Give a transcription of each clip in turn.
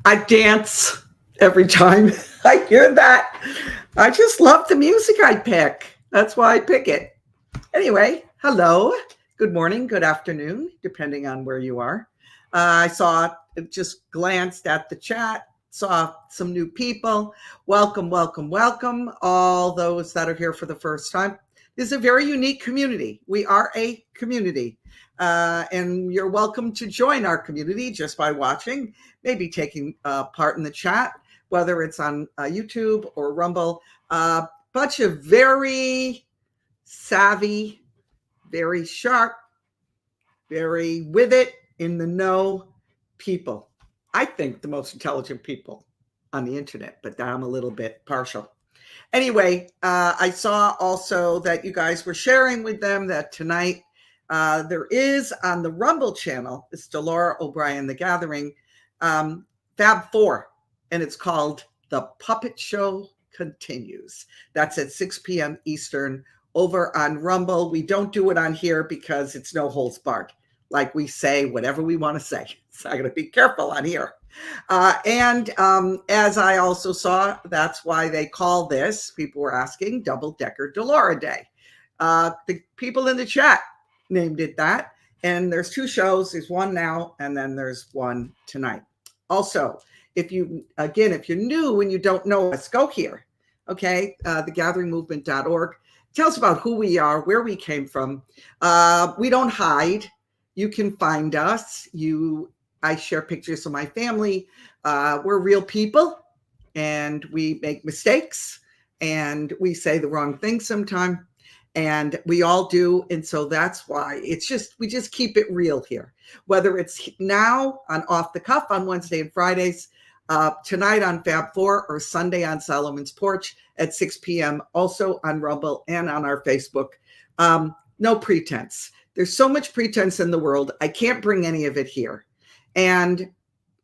I dance every time I hear that. I just love the music I pick. That's why I pick it. Anyway, hello, good morning, good afternoon, depending on where you are. I just glanced at the chat, saw some new people. Welcome, welcome, welcome, all those that are here for the first time. This is a very unique community. We are a community. And you're welcome to join our community just by watching, maybe taking part in the chat, whether it's on YouTube or Rumble. Bunch of very savvy, very sharp, very with it, in the know people. I think the most intelligent people on the internet, but I'm a little bit partial. Anyway, I saw also that you guys were sharing with them that tonight there is on the Rumble channel, it's Delora OBrien, The Gathering, Fab 4, and it's called The Puppet Show Continues. That's at 6 p.m. Eastern over on Rumble. We don't do it on here because it's no holds barred. Like we say whatever we want to say. So I got to be careful on here. And as I also saw, that's why they call this, people were asking, Double Decker Delora Day. The people in the chat named it that. And there's two shows. There's one now, and then there's one tonight. Also, if you're new and you don't know us, go here. Okay, thegatheringmovement.org. Tell us about who we are, where we came from. We don't hide. You can find us. I share pictures of my family. We're real people, and we make mistakes, and we say the wrong thing sometimes, and we all do. And so that's why we just keep it real here. Whether it's now on Off the Cuff on Wednesday and Fridays, tonight on Fab 4, or Sunday on Solomon's Porch at 6 p.m. also on Rumble and on our Facebook. No pretense. There's so much pretense in the world. I can't bring any of it here. And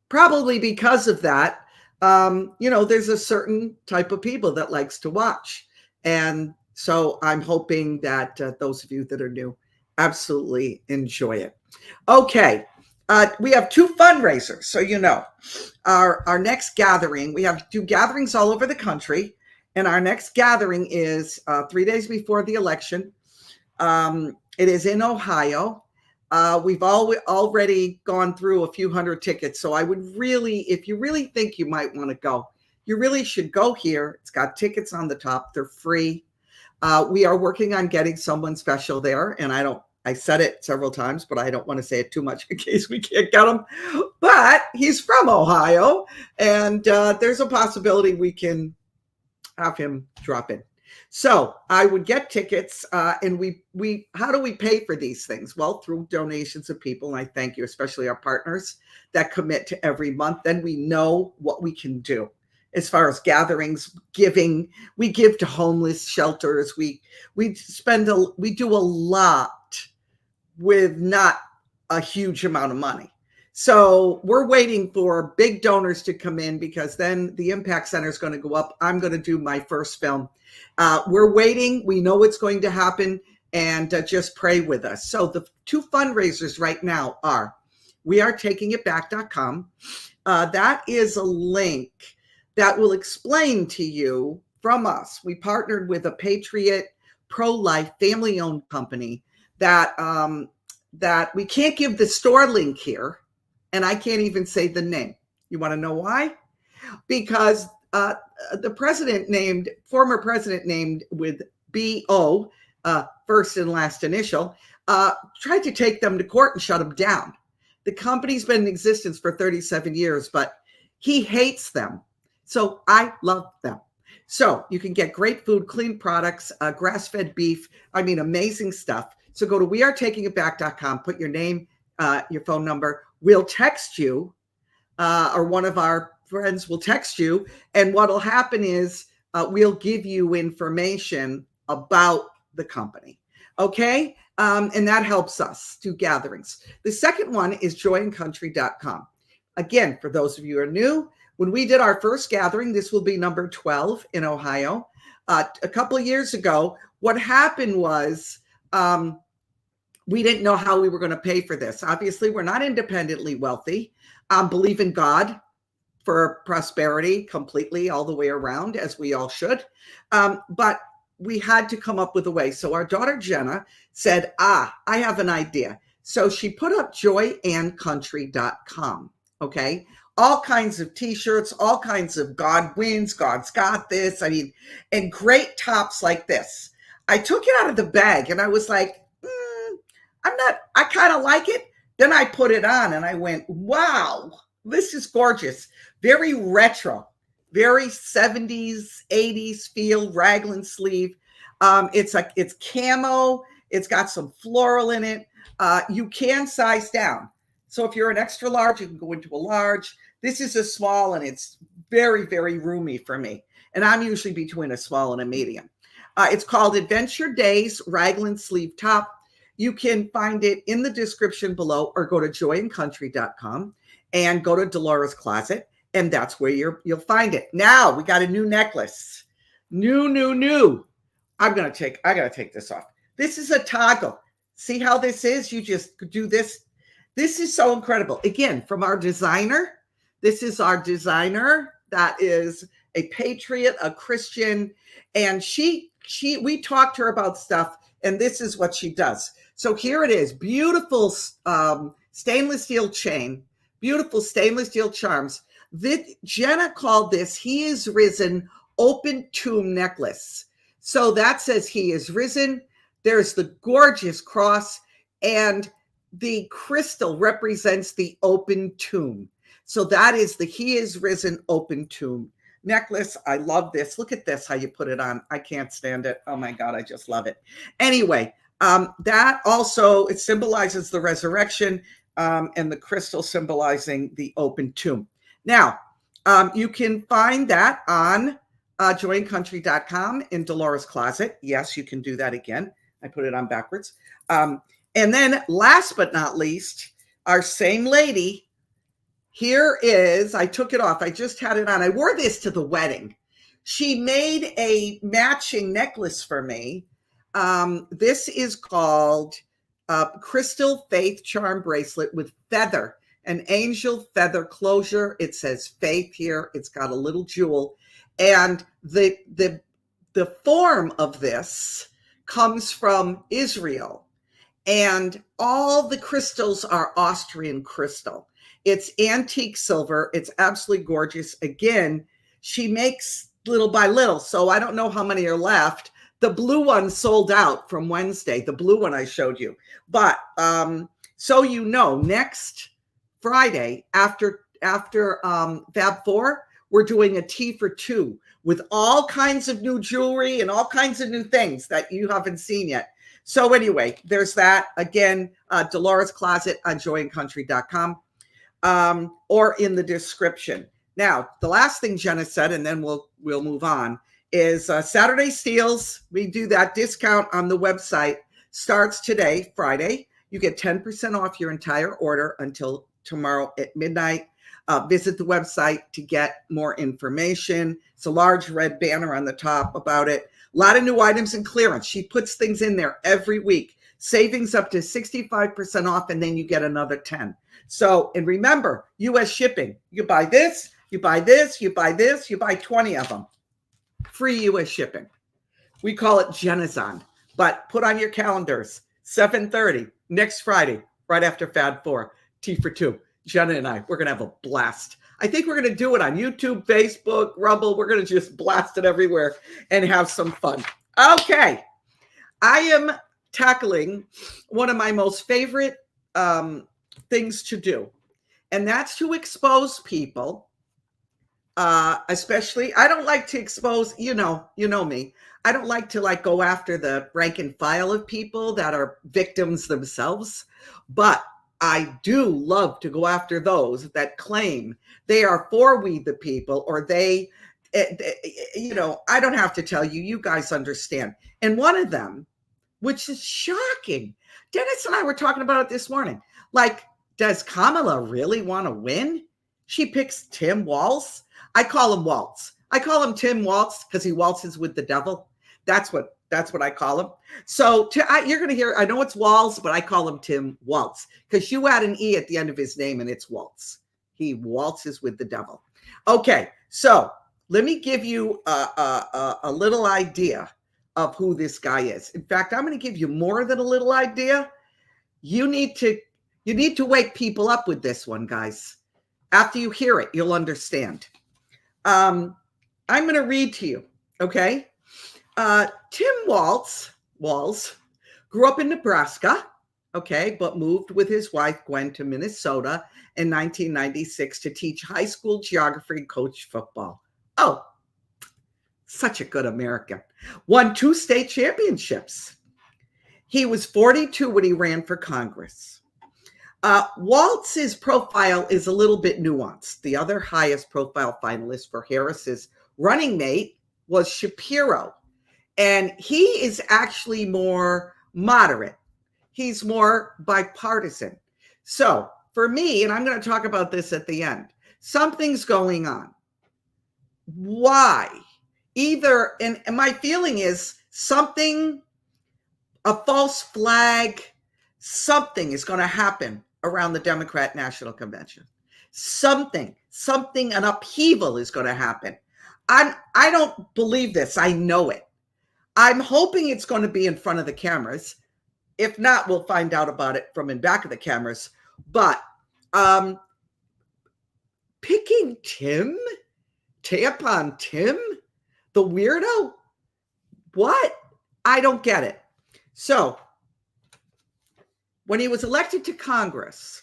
probably because of that, there's a certain type of people that likes to watch. And so I'm hoping that those of you that are new absolutely enjoy it. Okay. We have two fundraisers. So, our next gathering, we have two gatherings all over the country. And our next gathering is 3 days before the election. It is in Ohio. We've already gone through a few hundred tickets. So I would really, if you really think you might want to go, you really should go here. It's got tickets on the top. They're free. We are working on getting someone special there. And I said it several times, but I don't want to say it too much in case we can't get him. But he's from Ohio, and there's a possibility we can have him drop in. So I would get tickets, and we how do we pay for these things? Well, through donations of people, and I thank you, especially our partners that commit to every month. Then we know what we can do as far as gatherings, giving. We give to homeless shelters. We do a lot with not a huge amount of money. So we're waiting for big donors to come in, because then the Impact Center is going to go up. I'm going to do my first film. We're waiting. We know what's going to happen, and just pray with us. So the two fundraisers right now are wearetakingitback.com. That is a link that will explain to you from us. We partnered with a patriot, pro-life, family-owned company that we can't give the store link here, and I can't even say the name. You want to know why? Because the former president named with B.O., first and last initial, tried to take them to court and shut them down. The company's been in existence for 37 years, but he hates them. So I love them. So you can get great food, clean products, grass-fed beef. Amazing stuff. So go to wearetakingitback.com, put your name, your phone number. We'll text you, or one of our friends will text you. And what'll happen is we'll give you information about the company. Okay. And that helps us do gatherings. The second one is joyandcountry.com. Again, for those of you who are new, when we did our first gathering, this will be number 12 in Ohio. A couple of years ago, what happened was we didn't know how we were going to pay for this. Obviously, we're not independently wealthy. Believe in God for prosperity completely all the way around, as we all should. But we had to come up with a way. So our daughter Jenna said, I have an idea. So she put up joyandcountry.com. Okay. All kinds of t-shirts, all kinds of God wins, God's got this. I mean, and great tops like this. I took it out of the bag and I was like, I kind of like it. Then I put it on and I went, wow, this is gorgeous. Very retro, very 70s, 80s feel, raglan sleeve. It's camo. It's got some floral in it. You can size down. So if you're an extra large, you can go into a large. This is a small and it's very, very roomy for me. And I'm usually between a small and a medium. It's called Adventure Days Raglan Sleeve Top. You can find it in the description below or go to joyandcountry.com and go to Delora's Closet. And that's where you'll find it. Now we got a new necklace. New. I gotta take this off. This is a toggle. See how this is? You just do this. This is so incredible. Again, from our designer. This is our designer that is a patriot, a Christian, and we talked to her about stuff, and this is what she does. So here it is, beautiful stainless steel chain, beautiful stainless steel charms. Jenna called this He is Risen Open Tomb Necklace. So that says He is risen. There's the gorgeous cross, and the crystal represents the open tomb. So that is the He is Risen Open Tomb necklace. I love this. Look at this, how you put it on. I can't stand it. Oh my God, I just love it. Anyway, that also, it symbolizes the resurrection, and the crystal symbolizing the open tomb. Now, you can find that on joyandcountry.com in Delora's Closet. Yes, you can do that again. I put it on backwards. And then last but not least, our same lady, here is, I took it off. I just had it on. I wore this to the wedding. She made a matching necklace for me. This is called Crystal Faith Charm Bracelet with feather, an angel feather closure. It says faith here. It's got a little jewel. And the form of this comes from Israel. And all the crystals are Austrian crystal. It's antique silver. It's absolutely gorgeous. Again, she makes little by little. So I don't know how many are left. The blue one sold out from Wednesday, the blue one I showed you. But so you know, next Friday after Fab 4, we're doing a tea for two with all kinds of new jewelry and all kinds of new things that you haven't seen yet. So anyway, there's that. Again, Delora's Closet on joyandcountry.com. Or in the description. Now, the last thing Jenna said, and then we'll move on, is Saturday Steals. We do that discount on the website. Starts today, Friday. You get 10% off your entire order until tomorrow at midnight. Visit the website to get more information. It's a large red banner on the top about it. A lot of new items and clearance. She puts things in there every week. Savings up to 65% off, and then you get another 10. So, and remember, U.S. shipping. You buy this, you buy this, you buy this, you buy 20 of them. Free U.S. shipping. We call it Jenazon, but put on your calendars, 7:30 next Friday, right after Fab 4, tea for two. Jenna and I, we're going to have a blast. I think we're going to do it on YouTube, Facebook, Rumble. We're going to just blast it everywhere and have some fun. Okay. I am tackling one of my most favorite things to do, and that's to expose people. Especially, I don't like to expose, you know me. I don't like to go after the rank and file of people that are victims themselves, but I do love to go after those that claim they are for we the people, or I don't have to tell you, you guys understand. And one of them, which is shocking, Dennis and I were talking about it this morning. Does Kamala really want to win? She picks Tim Walz. I call him Waltz. I call him Tim Waltz because he waltzes with the devil. That's what I call him. So you're going to hear, I know it's Walz, but I call him Tim Waltz because you add an E at the end of his name and it's Waltz. He waltzes with the devil. Okay, so let me give you a little idea of who this guy is. In fact, I'm going to give you more than a little idea. You need to wake people up with this one, guys. After you hear it, you'll understand. I'm going to read to you, okay? Tim Walz grew up in Nebraska, okay, but moved with his wife, Gwen, to Minnesota in 1996 to teach high school geography and coach football. Oh, such a good American. Won 2 state championships. He was 42 when he ran for Congress. Walz's profile is a little bit nuanced. The other highest profile finalist for Harris's running mate was Shapiro. And he is actually more moderate. He's more bipartisan. So for me, and I'm going to talk about this at the end, something's going on. Why? Either, and my feeling is something, a false flag, something is going to happen around the Democrat National Convention. Something, an upheaval is going to happen. I don't believe this. I know it. I'm hoping it's going to be in front of the cameras. If not, we'll find out about it from in back of the cameras. But picking Tim, Tampon Tim, the weirdo, what? I don't get it. So when he was elected to Congress,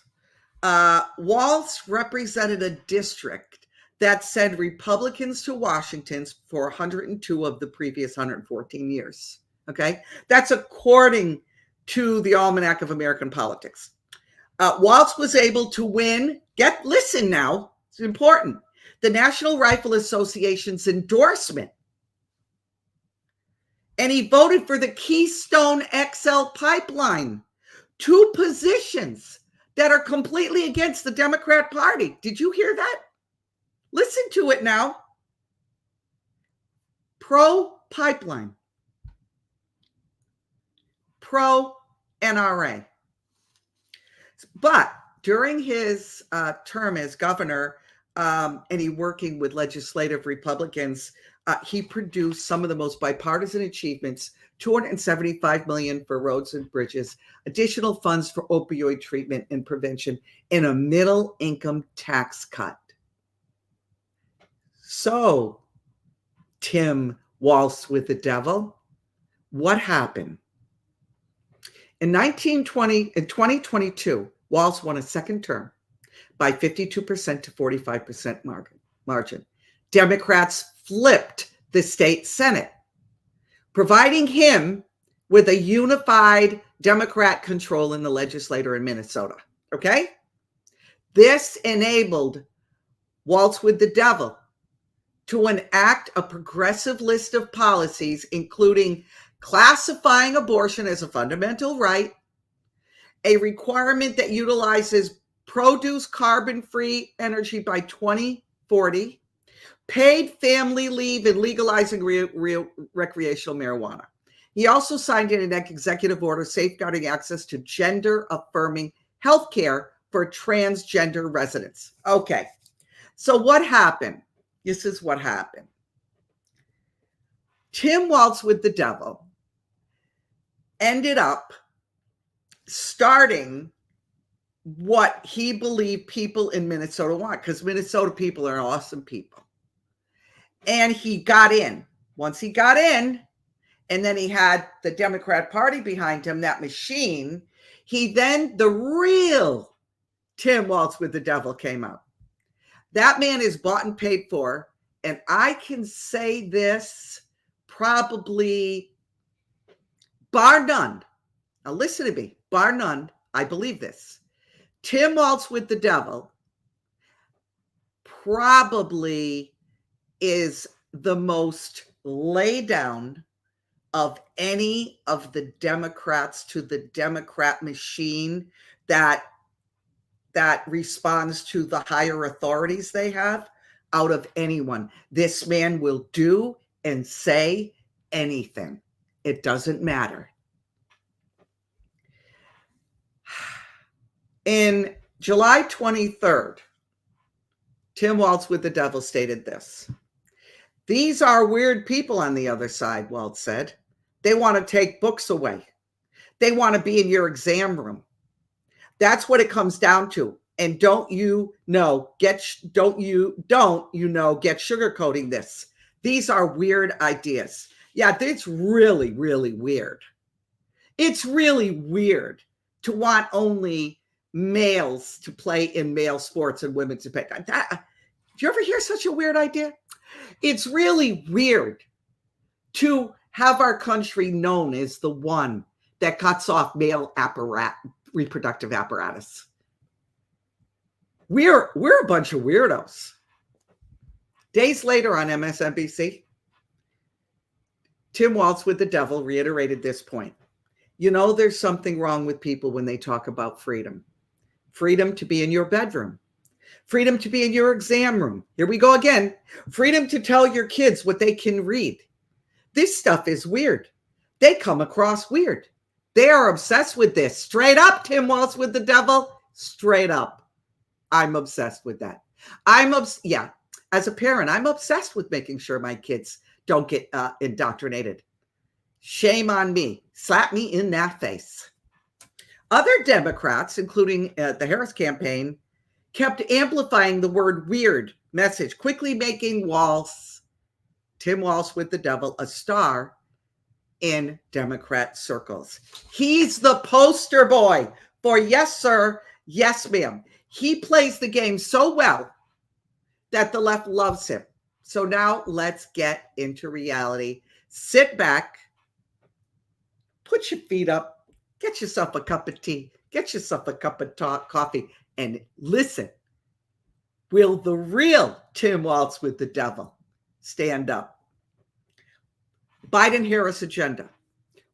Walz represented a district that sent Republicans to Washington for 102 of the previous 114 years. Okay, that's according to the Almanac of American Politics. Walz was able to win, listen now, it's important, the National Rifle Association's endorsement. And he voted for the Keystone XL pipeline, 2 positions that are completely against the Democrat Party. Did you hear that? Listen to it now. Pro-pipeline. Pro-NRA. But during his term as governor, and he working with legislative Republicans, he produced some of the most bipartisan achievements, $275 million for roads and bridges, additional funds for opioid treatment and prevention, and a middle income tax cut. So, Tim Walz with the devil, what happened? In 2022, Walz won a second term by 52% to 45% margin. Democrats flipped the state Senate, providing him with a unified Democrat control in the legislature in Minnesota. Okay? This enabled Walz with the devil to enact a progressive list of policies, including classifying abortion as a fundamental right, a requirement that utilizes produce carbon-free energy by 2040, paid family leave, and legalizing recreational marijuana. He also signed an executive order safeguarding access to gender-affirming health care for transgender residents. Okay, so what happened? This is what happened. Tim Walz with the devil ended up starting what he believed people in Minnesota want, because Minnesota people are awesome people. And he got in. Once he got in, and then he had the Democrat Party behind him, that machine, the real Tim Walz with the devil came out. That man is bought and paid for. And I can say this probably bar none. Now listen to me, bar none. I believe this. Tim Walz with the devil probably is the most laid down of any of the Democrats to the Democrat machine that responds to the higher authorities they have out of anyone. This man will do and say anything. It doesn't matter. In July 23rd, Tim Walz with the Devil stated this. These are weird people on the other side, Walz said. They want to take books away. They want to be in your exam room. That's what it comes down to. And get sugarcoating this. These are weird ideas. Yeah, it's really, really weird. It's really weird to want only males to play in male sports and women to pick. Do you ever hear such a weird idea? It's really weird to have our country known as the one that cuts off male reproductive apparatus. We're a bunch of weirdos. Days later on MSNBC, Tim Walz with the Devil reiterated this point. You know, there's something wrong with people when they talk about freedom. Freedom to be in your bedroom. Freedom to be in your exam room. Here we go again. Freedom to tell your kids what they can read. This stuff is weird. They come across weird. They are obsessed with this. Straight up, Tim Walz with the Devil. Straight up. I'm obsessed with that. As a parent, I'm obsessed with making sure my kids don't get indoctrinated. Shame on me. Slap me in that face. Other Democrats, including the Harris campaign, kept amplifying the word weird message, quickly making Tim Walz with the Devil, a star in Democrat circles. He's the poster boy for yes, sir, yes, ma'am. He plays the game so well that the left loves him. So now let's get into reality. Sit back, put your feet up, get yourself a cup of tea, get yourself a cup of coffee, and listen. Will the real Tim Walz with the Devil stand up? Biden-Harris agenda.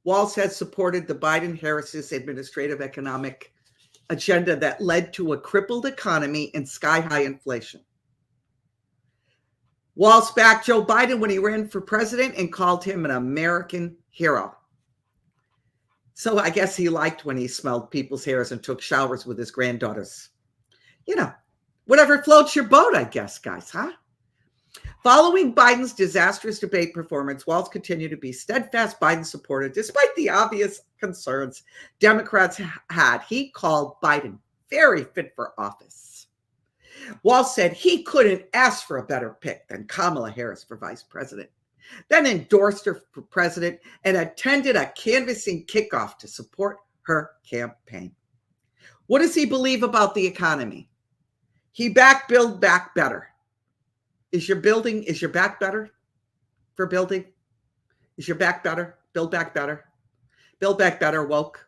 Walz has supported the Biden-Harris's administrative economic agenda that led to a crippled economy and sky-high inflation. Walz backed Joe Biden when he ran for president and called him an American hero. So I guess he liked when he smelled people's hairs and took showers with his granddaughters. You know, whatever floats your boat, I guess, guys, huh? Following Biden's disastrous debate performance, Walz continued to be steadfast Biden supporter despite the obvious concerns Democrats had. He called Biden very fit for office. Walz said he couldn't ask for a better pick than Kamala Harris for vice president, then endorsed her for president and attended a canvassing kickoff to support her campaign. What does he believe about the economy? He backed Build Back Better. Is your back better for building? Is your back better? Build Back Better. Build Back Better woke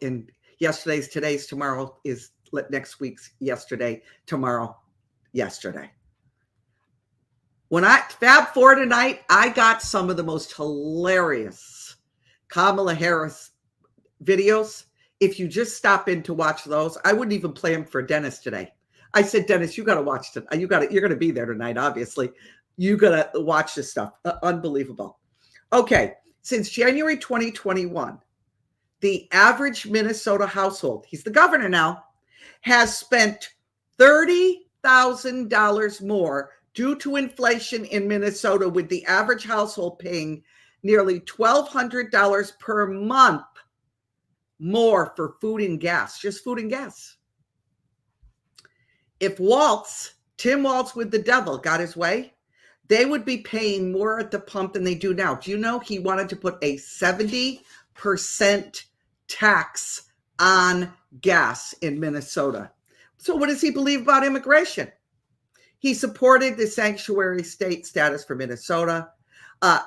in today's tomorrow is next week's yesterday, tomorrow, yesterday. When I Fab 4 tonight, I got some of the most hilarious Kamala Harris videos. If you just stop in to watch those, I wouldn't even play them for Dennis today. I said, Dennis, you got to watch it. You're going to be there tonight, obviously. You got to watch this stuff. Unbelievable. Okay. Since January 2021, the average Minnesota household, he's the governor now, has spent $30,000 more due to inflation in Minnesota, with the average household paying nearly $1,200 per month more for food and gas, just food and gas. If Tim Walz with the Devil got his way, they would be paying more at the pump than they do now. Do you know he wanted to put a 70% tax on gas in Minnesota? So what does he believe about immigration? He supported the sanctuary state status for Minnesota.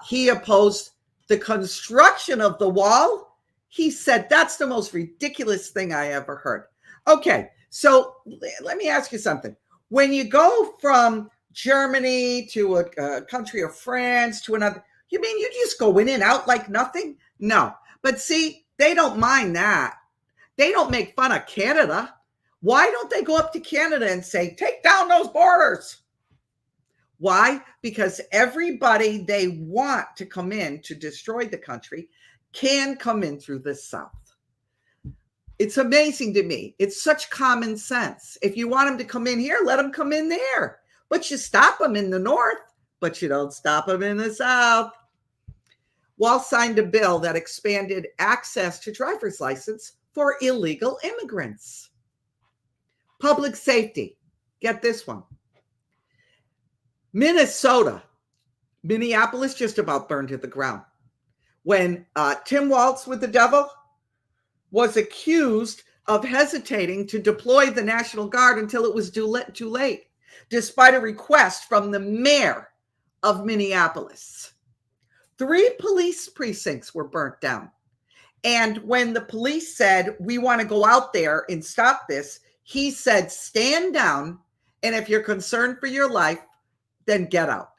He opposed the construction of the wall. He said, that's the most ridiculous thing I ever heard. Okay, so let me ask you something. When you go from Germany to a country of France to another, you mean you just go in and out like nothing? No. But see, they don't mind that. They don't make fun of Canada. Why don't they go up to Canada and say, take down those borders? Why? Because everybody they want to come in to destroy the country can come in through the South. It's amazing to me. It's such common sense. If you want them to come in here, let them come in there. but you stop them in the North, but you don't stop them in the South. Walz signed a bill that expanded access to driver's license for illegal immigrants. Public safety. Get this one. Minneapolis just about burned to the ground when Tim Walz with the devil was accused of hesitating to deploy the National Guard until it was too late, despite a request from the mayor of Minneapolis. 3 police precincts were burnt down. And when the police said, we want to go out there and stop this, he said, stand down. And if you're concerned for your life, then get out.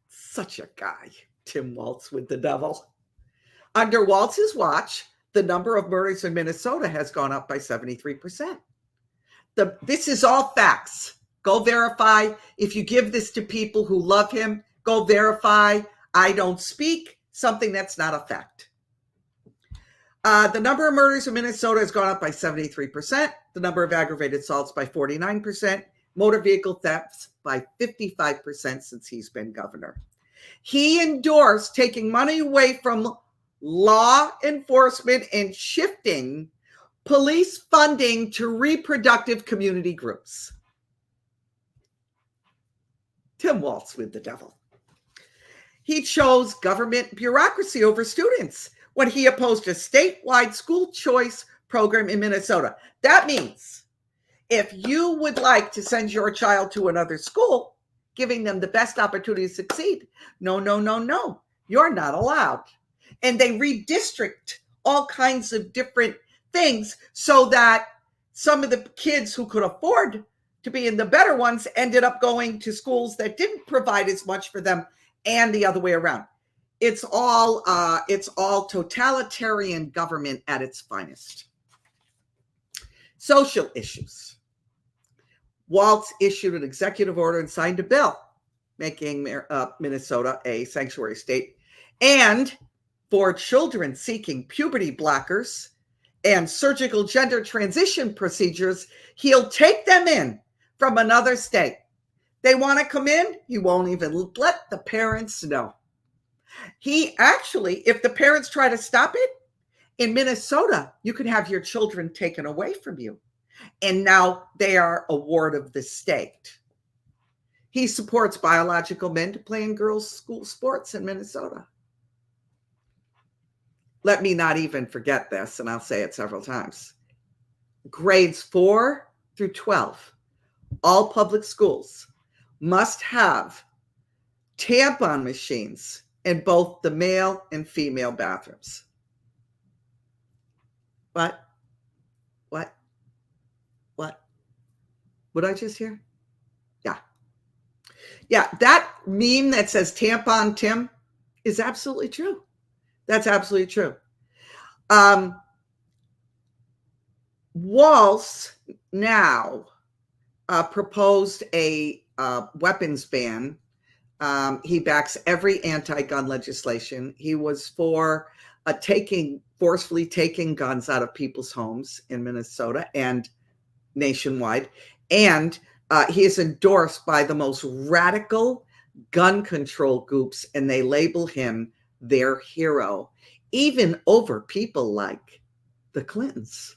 Such a guy, Tim Walz with the devil. Under Walz's watch, the number of murders in Minnesota has gone up by 73%. This is all facts. Go verify. If you give this to people who love him, go verify. I don't speak something that's not a fact. The number of murders in Minnesota has gone up by 73%. The number of aggravated assaults by 49%. Motor vehicle thefts by 55% since he's been governor. He endorsed taking money away from law enforcement and shifting police funding to reproductive community groups. Tim Walz with the devil. He chose government bureaucracy over students when he opposed a statewide school choice program in Minnesota. That means if you would like to send your child to another school, giving them the best opportunity to succeed, no, you're not allowed. And they redistrict all kinds of different things so that some of the kids who could afford to be in the better ones ended up going to schools that didn't provide as much for them, and the other way around. It's all totalitarian government at its finest. Social issues. Walz issued an executive order and signed a bill making Minnesota a sanctuary state, and for children seeking puberty blockers and surgical gender transition procedures, he'll take them in from another state. They want to come in, he won't even let the parents know. He actually, if the parents try to stop it, in Minnesota, you can have your children taken away from you. And now they are a ward of the state. He supports biological men to play in girls' school sports in Minnesota. Let me not even forget this, and I'll say it several times. Grades 4 through 12, all public schools must have tampon machines in both the male and female bathrooms. What? What did I just hear? Yeah, that meme that says tampon Tim is absolutely true. That's absolutely true. Walz now proposed a weapons ban. He backs every anti-gun legislation. He was for forcefully taking guns out of people's homes in Minnesota and nationwide. And he is endorsed by the most radical gun control groups, and they label him their hero, even over people like the Clintons.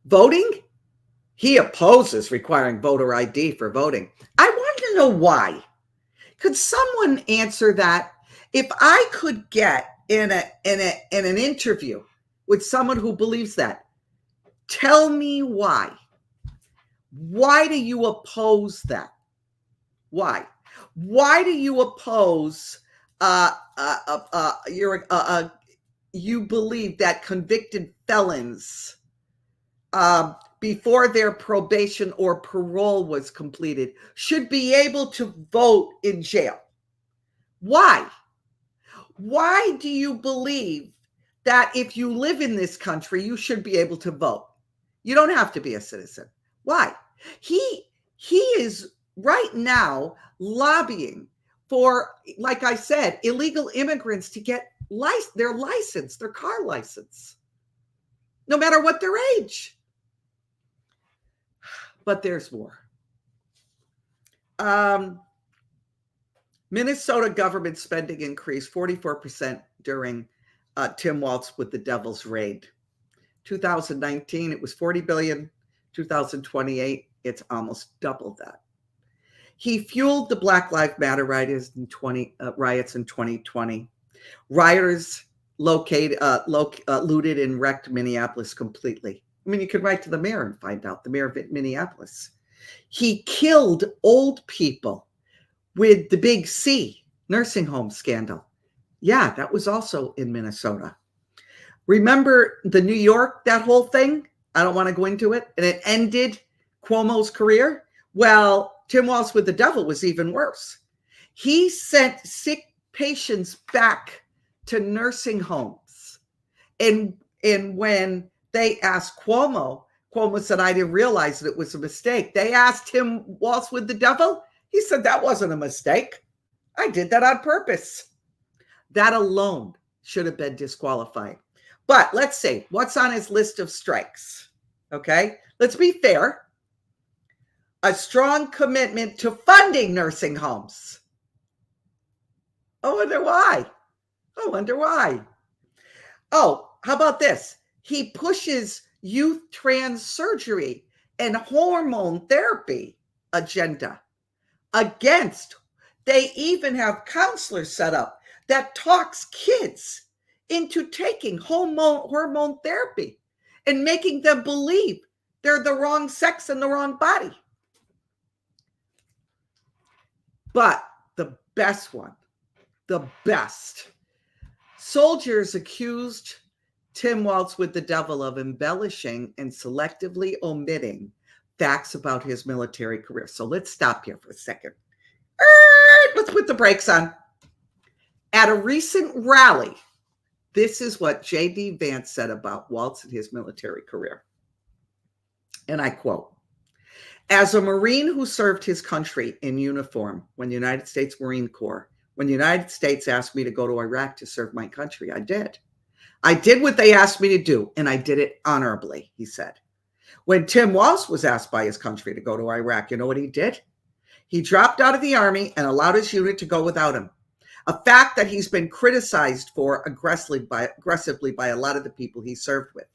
Voting? He opposes requiring voter ID for voting. I want to know why. Could someone answer that? If I could get in an interview with someone who believes that, tell me why. Why do you oppose that? Why? Why do you oppose you believe that convicted felons before their probation or parole was completed should be able to vote in jail? Why? Why do you believe that if you live in this country, you should be able to vote? You don't have to be a citizen. Why? He is right now lobbying for, like I said, illegal immigrants to get their license, their car license, no matter what their age. but there's more. Minnesota government spending increased 44% during Tim Walz with the Devil's Raid. 2019, it was 40 billion. 2028, it's almost double that. He fueled the Black Lives Matter riots in 2020. Rioters looted and wrecked Minneapolis completely. I mean, you could write to the mayor and find out, the mayor of Minneapolis. He killed old people with the Big C nursing home scandal. Yeah, that was also in Minnesota. Remember the New York, that whole thing? I don't want to go into it. And it ended Cuomo's career. Well, Tim Walz with the Devil was even worse. He sent sick patients back to nursing homes. And when they asked Cuomo said, I didn't realize that it was a mistake. They asked him, Walz with the Devil? He said, that wasn't a mistake. I did that on purpose. That alone should have been disqualified. But let's see, what's on his list of strikes? Okay, let's be fair. A strong commitment to funding nursing homes. I wonder why. Oh, how about this? He pushes youth trans surgery and hormone therapy agenda against. They even have counselors set up that talks kids into taking hormone therapy and making them believe they're the wrong sex and the wrong body. But the best one, soldiers accused Tim Walz with the Devil of embellishing and selectively omitting facts about his military career. So let's stop here for a second. Let's put the brakes on. At a recent rally, this is what J.D. Vance said about Walz and his military career. And I quote, as a Marine who served his country in uniform when the United States Marine Corps, when the United States asked me to go to Iraq to serve my country, I did. I did what they asked me to do, and I did it honorably, he said. When Tim Walz was asked by his country to go to Iraq, you know what he did? He dropped out of the Army and allowed his unit to go without him. A fact that he's been criticized for aggressively by a lot of the people he served with.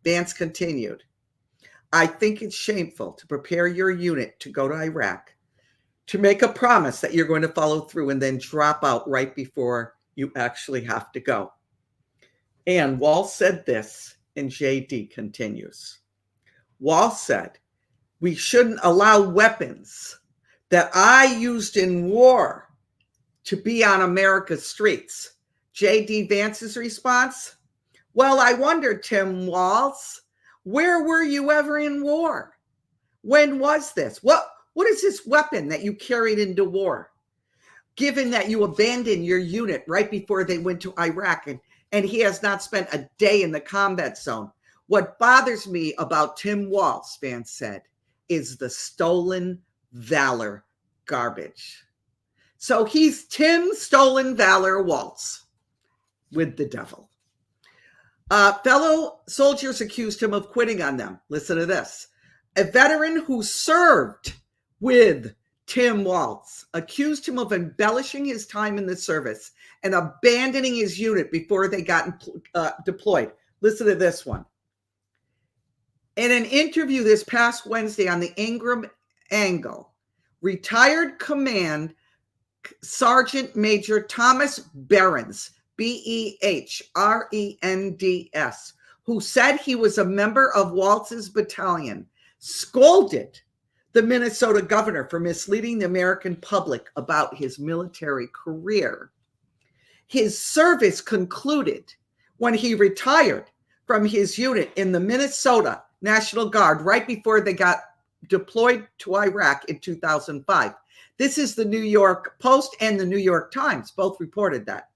Vance continued, I think it's shameful to prepare your unit to go to Iraq, to make a promise that you're going to follow through and then drop out right before you actually have to go. And Walz said this, and JD continues. Walz said, we shouldn't allow weapons that I used in war to be on America's streets. J.D. Vance's response, well, I wonder, Tim Walz, where were you ever in war? When was this? What is this weapon that you carried into war? Given that you abandoned your unit right before they went to Iraq and he has not spent a day in the combat zone. What bothers me about Tim Walz, Vance said, is the stolen valor garbage. So he's Tim Stolen Valor Walz with the Devil. Fellow soldiers accused him of quitting on them. Listen to this. A veteran who served with Tim Walz accused him of embellishing his time in the service and abandoning his unit before they got deployed. Listen to this one. In an interview this past Wednesday on the Ingram Angle, retired Command Sergeant Major Thomas Behrens, Behrens, who said he was a member of Walz's battalion, scolded the Minnesota governor for misleading the American public about his military career. His service concluded when he retired from his unit in the Minnesota National Guard right before they got deployed to Iraq in 2005. This is the New York Post and the New York Times, both reported that.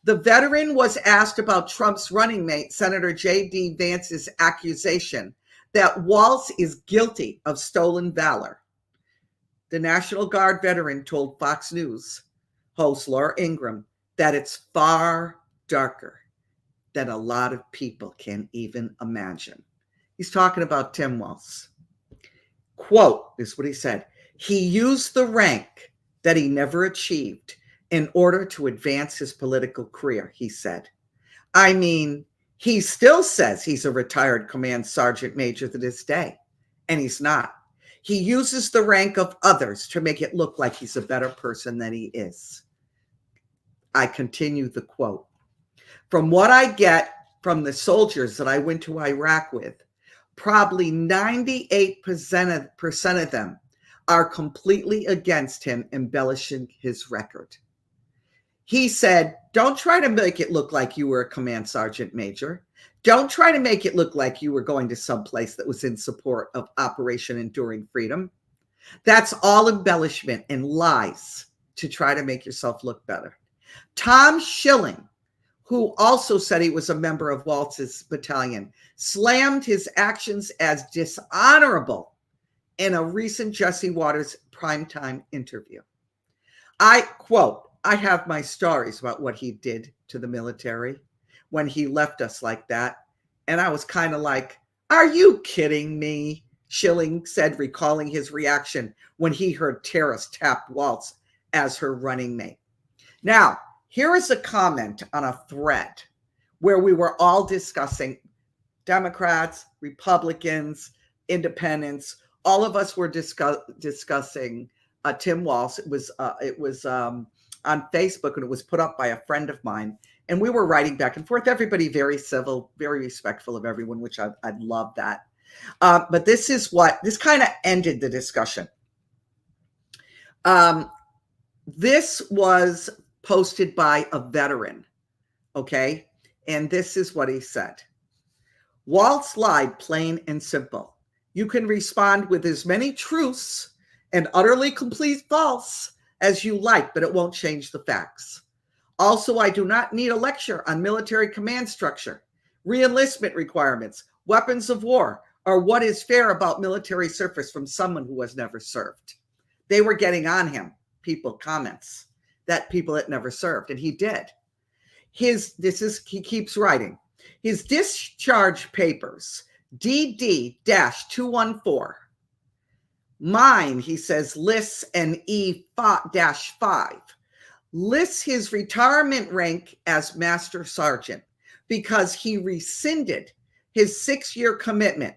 The veteran was asked about Trump's running mate, Senator J.D. Vance's accusation that Walz is guilty of stolen valor. The National Guard veteran told Fox News host Laura Ingraham that it's far darker than a lot of people can even imagine. He's talking about Tim Walz. Quote, this is what he said. He used the rank that he never achieved in order to advance his political career, he said. I mean, he still says he's a retired command sergeant major to this day, and he's not. He uses the rank of others to make it look like he's a better person than he is. I continue the quote. From what I get from the soldiers that I went to Iraq with, probably 98% of them are completely against him embellishing his record. He said, don't try to make it look like you were a command sergeant major. Don't try to make it look like you were going to someplace that was in support of Operation Enduring Freedom. That's all embellishment and lies to try to make yourself look better. Tom Schilling, who also said he was a member of Waltz's battalion, slammed his actions as dishonorable in a recent Jesse Waters primetime interview. I quote, I have my stories about what he did to the military when he left us like that. And I was kind of like, are you kidding me? Schilling said, recalling his reaction when he heard Terrace tap Waltz as her running mate. Now, here is a comment on a thread where we were all discussing Democrats, Republicans, independents. All of us were discussing Tim Walz. It was on Facebook, and it was put up by a friend of mine. And we were writing back and forth. Everybody very civil, very respectful of everyone, which I love that. But this kind of ended the discussion. This was posted by a veteran, okay? And this is what he said. Waltz lied, plain and simple. You can respond with as many truths and utterly complete false as you like, but it won't change the facts. Also, I do not need a lecture on military command structure, re-enlistment requirements, weapons of war, or what is fair about military service from someone who has never served. They were getting on him, comments that people that never served, and he did. He keeps writing. His discharge papers, DD-214, mine, he says, lists an E-5, lists his retirement rank as Master Sergeant because he rescinded his 6-year commitment,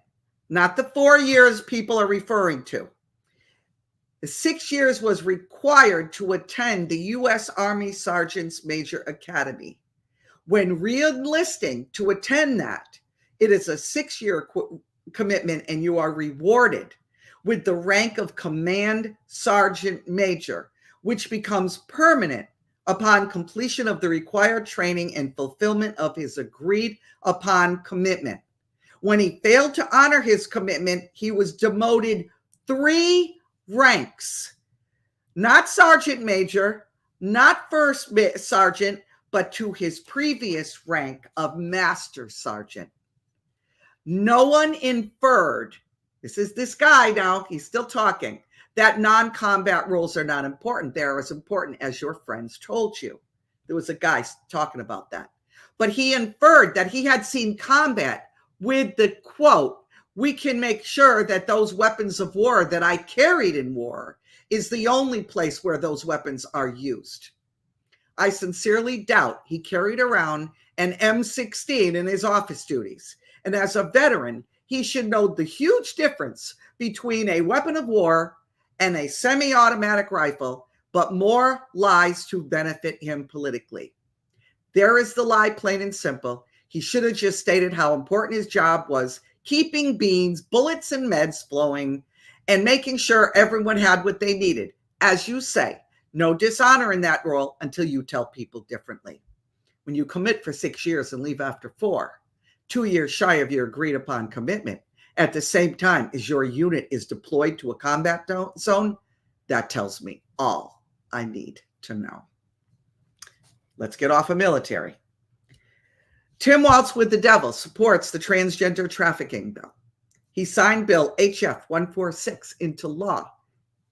not the 4 years people are referring to. The 6 years was required to attend the U.S. Army Sergeants Major Academy. When re-enlisting to attend that, it is a 6-year commitment, and you are rewarded with the rank of Command Sergeant Major, which becomes permanent upon completion of the required training and fulfillment of his agreed upon commitment. When he failed to honor his commitment, he was demoted 3 ranks, not sergeant major, not first sergeant, but to his previous rank of master sergeant. No one inferred, this is this guy now, he's still talking, that non-combat roles are not important. They're as important as your friends told you. There was a guy talking about that. But he inferred that he had seen combat with the quote, we can make sure that those weapons of war that I carried in war is the only place where those weapons are used. I sincerely doubt he carried around an M16 in his office duties. And as a veteran, he should know the huge difference between a weapon of war and a semi-automatic rifle, but more lies to benefit him politically. There is the lie, plain and simple. He should have just stated how important his job was, keeping beans, bullets, and meds flowing, and making sure everyone had what they needed. As you say, no dishonor in that role until you tell people differently. When you commit for 6 years and leave after 4, 2 years shy of your agreed upon commitment, at the same time as your unit is deployed to a combat zone, that tells me all I need to know. Let's get off of military. Tim Walz with the devil supports the transgender trafficking bill. He signed Bill HF 146 into law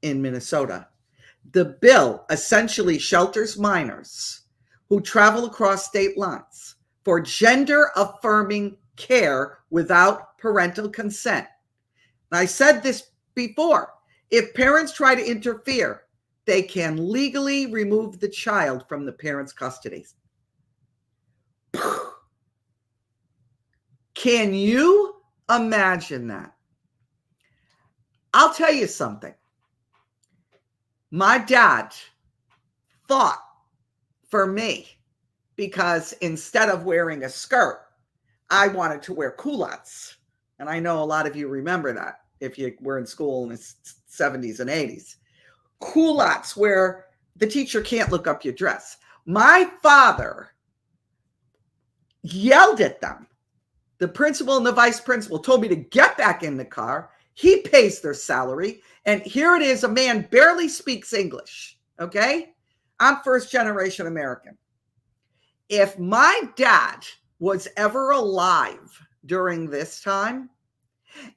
in Minnesota. The bill essentially shelters minors who travel across state lines for gender-affirming care without parental consent. And I said this before. If parents try to interfere, they can legally remove the child from the parent's custody. Can you imagine that? I'll tell you something. My dad fought for me because instead of wearing a skirt, I wanted to wear culottes. And I know a lot of you remember that if you were in school in the 70s and 80s. Culottes where the teacher can't look up your dress. My father yelled at them. The principal and the vice principal told me to get back in the car. He pays their salary. And here it is, a man barely speaks English. Okay? I'm first generation American. If my dad was ever alive during this time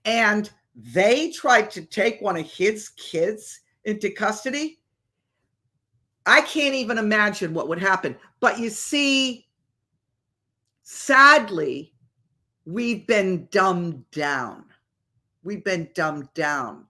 and they tried to take one of his kids into custody, I can't even imagine what would happen. But you see, sadly, we've been dumbed down. We've been dumbed down.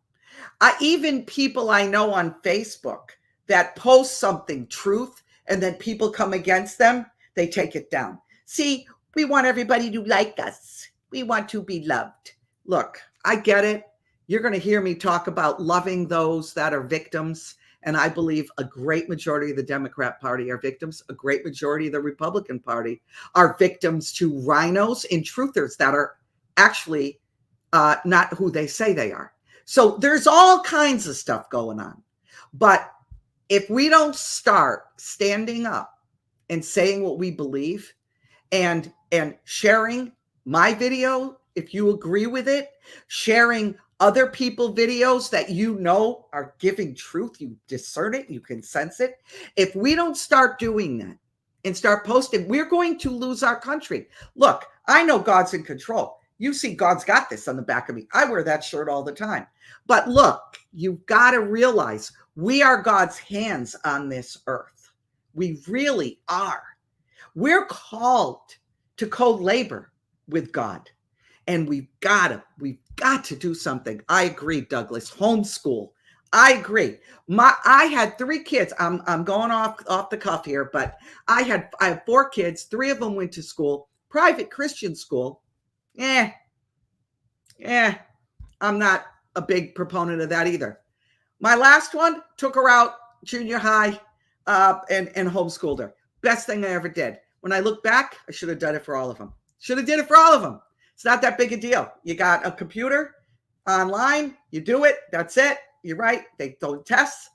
Even people I know on Facebook that post something truth and then people come against them, they take it down. See, we want everybody to like us. We want to be loved. Look, I get it. You're going to hear me talk about loving those that are victims. And I believe a great majority of the Democrat Party are victims. A great majority of the Republican Party are victims to rhinos and truthers that are actually not who they say they are. So there's all kinds of stuff going on. But if we don't start standing up and saying what we believe and sharing my video, if you agree with it, sharing other people videos that you know are giving truth, you discern it, you can sense it. If we don't start doing that and start posting, we're going to lose our country. Look, I know God's in control. You see God's got this on the back of me. I wear that shirt all the time. But look, you've got to realize we are God's hands on this earth. We really are. We're called to co-labor with God. And we've got to do something. I agree, Douglas. Homeschool. I agree. I had 3 kids. I'm going off the cuff here, but I have 4 kids. 3 of them went to school, private Christian school. I'm not a big proponent of that either. My last one, took her out junior high and homeschooled her. Best thing I ever did. When I look back, I should have done it for all of them. Should have did it for all of them. It's not that big a deal. You got a computer online, you do it, that's it. You're right. They don't test.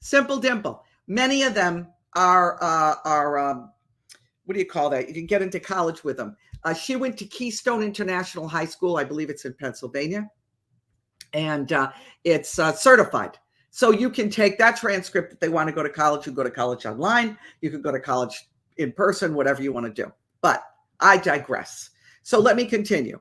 Simple dimple. Many of them are what do you call that? You can get into college with them. She went to Keystone International High School. I believe it's in Pennsylvania. And it's certified. So you can take that transcript if they want to go to college. You go to college online. You can go to college in person, whatever you want to do. But I digress. So let me continue.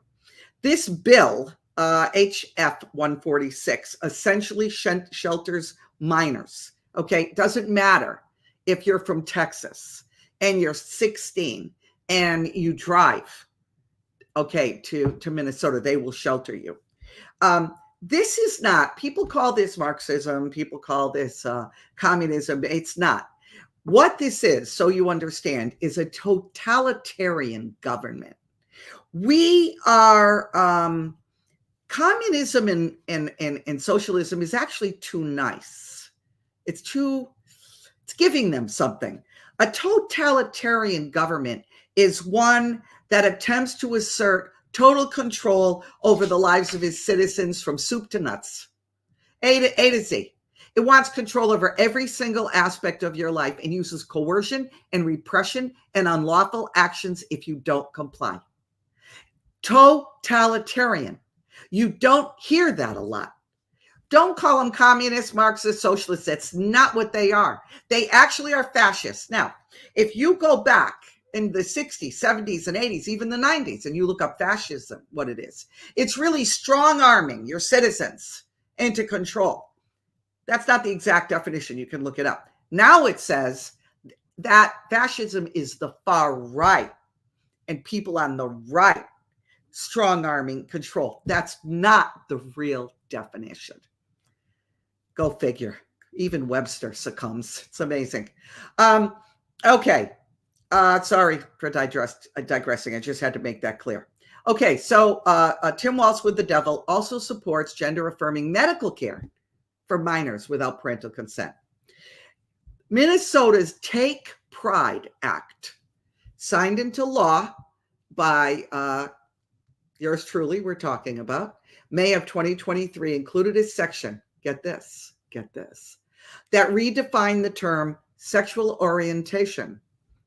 This bill, HF 146, essentially shelters minors. Okay, doesn't matter if you're from Texas and you're 16 and you drive, okay, to Minnesota, they will shelter you. This is not, people call this Marxism, people call this communism. It's not. What this is, so you understand, is a totalitarian government. We are, communism and socialism is actually too nice. It's giving them something. A totalitarian government is one that attempts to assert total control over the lives of its citizens from soup to nuts, A to Z. It wants control over every single aspect of your life and uses coercion and repression and unlawful actions if you don't comply. Totalitarian. You don't hear that a lot. Don't call them communists, Marxists, socialists. That's not what they are. They actually are fascists. Now, if you go back in the 60s, 70s, and 80s, even the 90s, and you look up fascism, what it is, it's really strong arming your citizens into control. That's not the exact definition. You can look it up. Now it says that fascism is the far right and people on the right. strong-arming control. That's not the real definition. Go figure. Even Webster succumbs. It's amazing. Okay. Sorry for digressing. I just had to make that clear. Okay, so Tim Walz with the Devil also supports gender-affirming medical care for minors without parental consent. Minnesota's Take Pride Act, signed into law by yours truly, we're talking about, May of 2023, included a section, get this, that redefined the term sexual orientation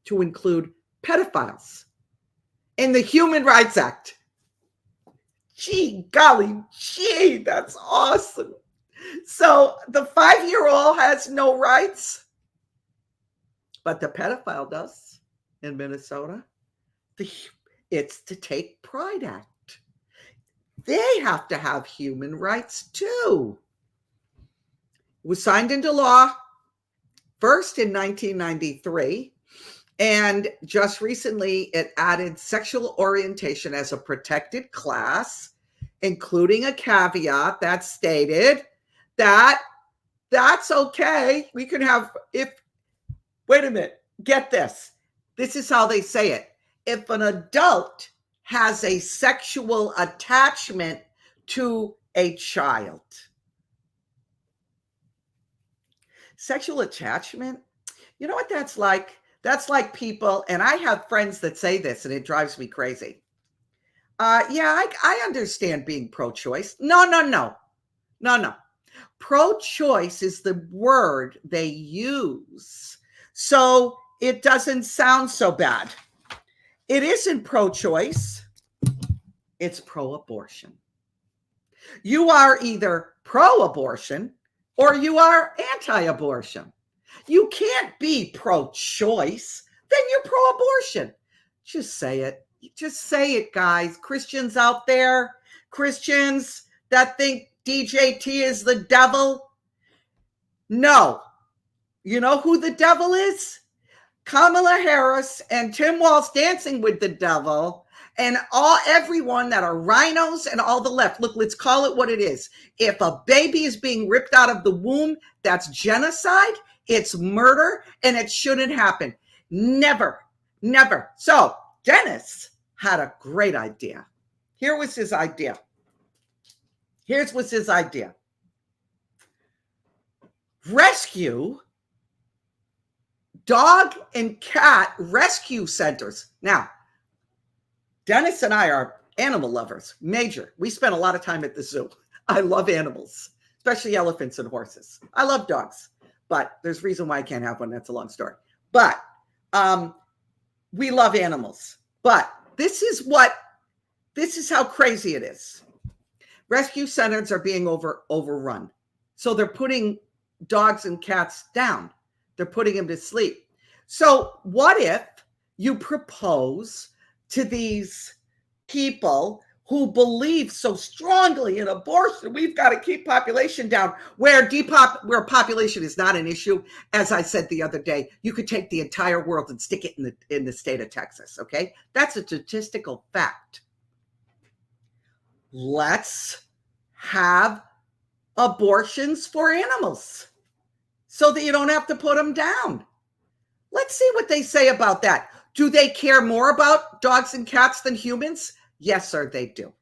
to include pedophiles in the Human Rights Act. Gee, golly, gee, that's awesome. So the 5-year-old has no rights, but the pedophile does in Minnesota. It's the Take Pride Act. They have to have human rights too. It was signed into law first in 1993. And just recently, it added sexual orientation as a protected class, including a caveat that stated that that's okay. We can have, wait a minute, get this. This is how they say it. If an adult has a sexual attachment to a child. Sexual attachment, you know what that's like? That's like people, and I have friends that say this, and it drives me crazy. I understand being pro-choice. No. Pro-choice is the word they use, so it doesn't sound so bad. It isn't pro-choice. It's pro-abortion. You are either pro-abortion or you are anti-abortion. You can't be pro-choice, then you're pro-abortion. Just say it. Just say it, guys. Christians out there, Christians that think DJT is the devil. No. You know who the devil is? Kamala Harris and Tim Walz dancing with the devil and everyone that are rhinos and all the left. Look, let's call it what it is. If a baby is being ripped out of the womb, that's genocide. It's murder, and it shouldn't happen. Never. So Dennis had a great idea. Here was his idea. Rescue dog and cat rescue centers. Now, Dennis and I are animal lovers, major. We spend a lot of time at the zoo. I love animals, especially elephants and horses. I love dogs. But there's a reason why I can't have one. That's a long story. But we love animals. But this is how crazy it is. Rescue centers are being overrun. So they're putting dogs and cats down. They're putting them to sleep. So what if you propose to these people who believe so strongly in abortion, we've got to keep population down, where population is not an issue. As I said the other day, you could take the entire world and stick it in the state of Texas, okay? That's a statistical fact. Let's have abortions for animals so that you don't have to put them down. Let's see what they say about that. Do they care more about dogs and cats than humans? Yes, sir, they do.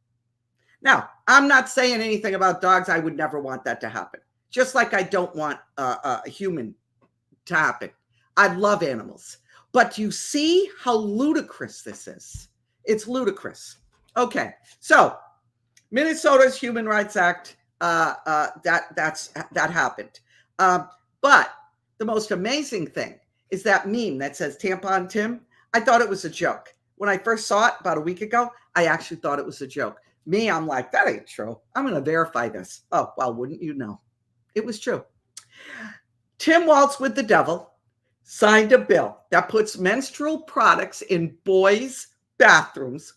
Now, I'm not saying anything about dogs. I would never want that to happen. Just like I don't want a human to happen. I love animals. But you see how ludicrous this is? It's ludicrous. Okay, so Minnesota's Human Rights Act, that happened. But the most amazing thing is that meme that says Tampon Tim. I thought it was a joke. When I first saw it about a week ago, I actually thought it was a joke. Me, I'm like, that ain't true. I'm going to verify this. Oh, well, wouldn't you know? It was true. Tim Walz with the devil signed a bill that puts menstrual products in boys' bathrooms,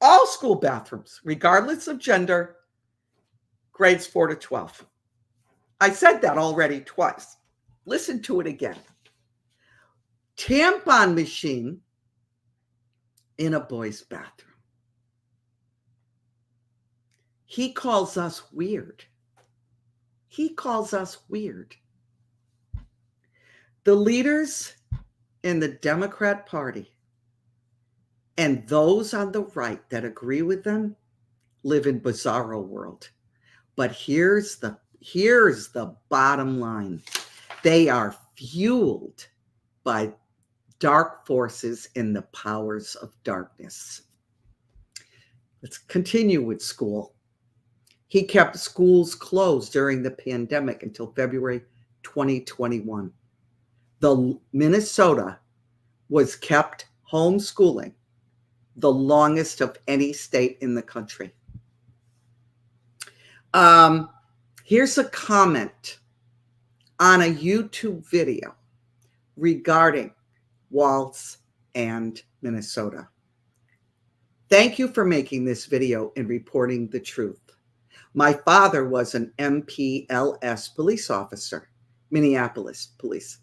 all school bathrooms, regardless of gender, grades 4 to 12. I said that already twice. Listen to it again. Tampon machine in a boy's bathroom. He calls us weird. He calls us weird. The leaders in the Democrat Party and those on the right that agree with them live in bizarro world. But here's the bottom line. They are fueled by dark forces in the powers of darkness. Let's continue with school. He kept schools closed during the pandemic until February 2021. The Minnesota was kept homeschooling the longest of any state in the country. Here's a comment on a YouTube video regarding Walz and Minnesota. Thank you for making this video and reporting the truth. My father was an MPLS police officer, Minneapolis Police,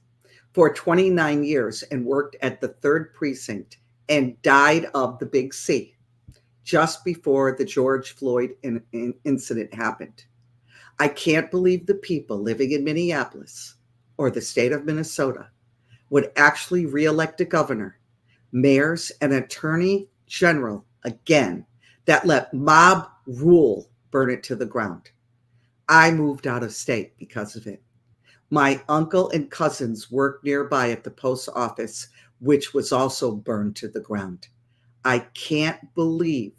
for 29 years and worked at the 3rd Precinct and died of the Big C just before the George Floyd incident happened. I can't believe the people living in Minneapolis or the state of Minnesota would actually reelect a governor, mayors, and attorney general again that let mob rule burn it to the ground. I moved out of state because of it. My uncle and cousins worked nearby at the post office, which was also burned to the ground. I can't believe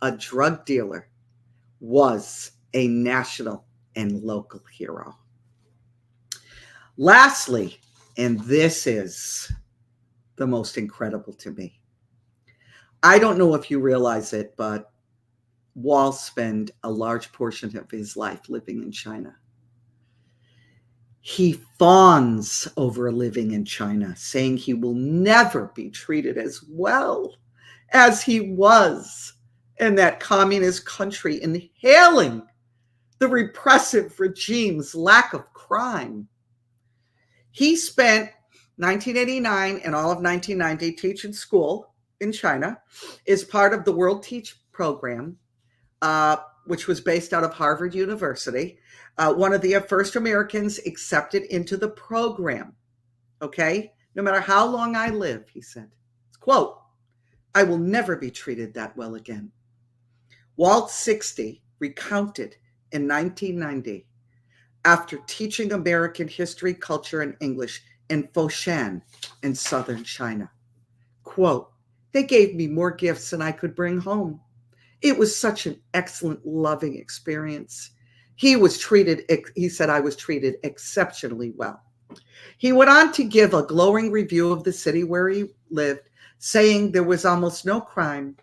a drug dealer was a national and local hero. Lastly, and this is the most incredible to me. I don't know if you realize it, but Walz spent a large portion of his life living in China. He fawns over living in China, saying he will never be treated as well as he was in that communist country, inhaling the repressive regime's lack of crime. He spent 1989 and all of 1990 teaching school in China as part of the World Teach program, which was based out of Harvard University. One of the first Americans accepted into the program. Okay? No matter how long I live, he said, quote, I will never be treated that well again. Walz 60 recounted in 1990 after teaching American history, culture, and English in Foshan in southern China. Quote, they gave me more gifts than I could bring home. It was such an excellent, loving experience. He said, I was treated exceptionally well. He went on to give a glowing review of the city where he lived, saying there was almost no crime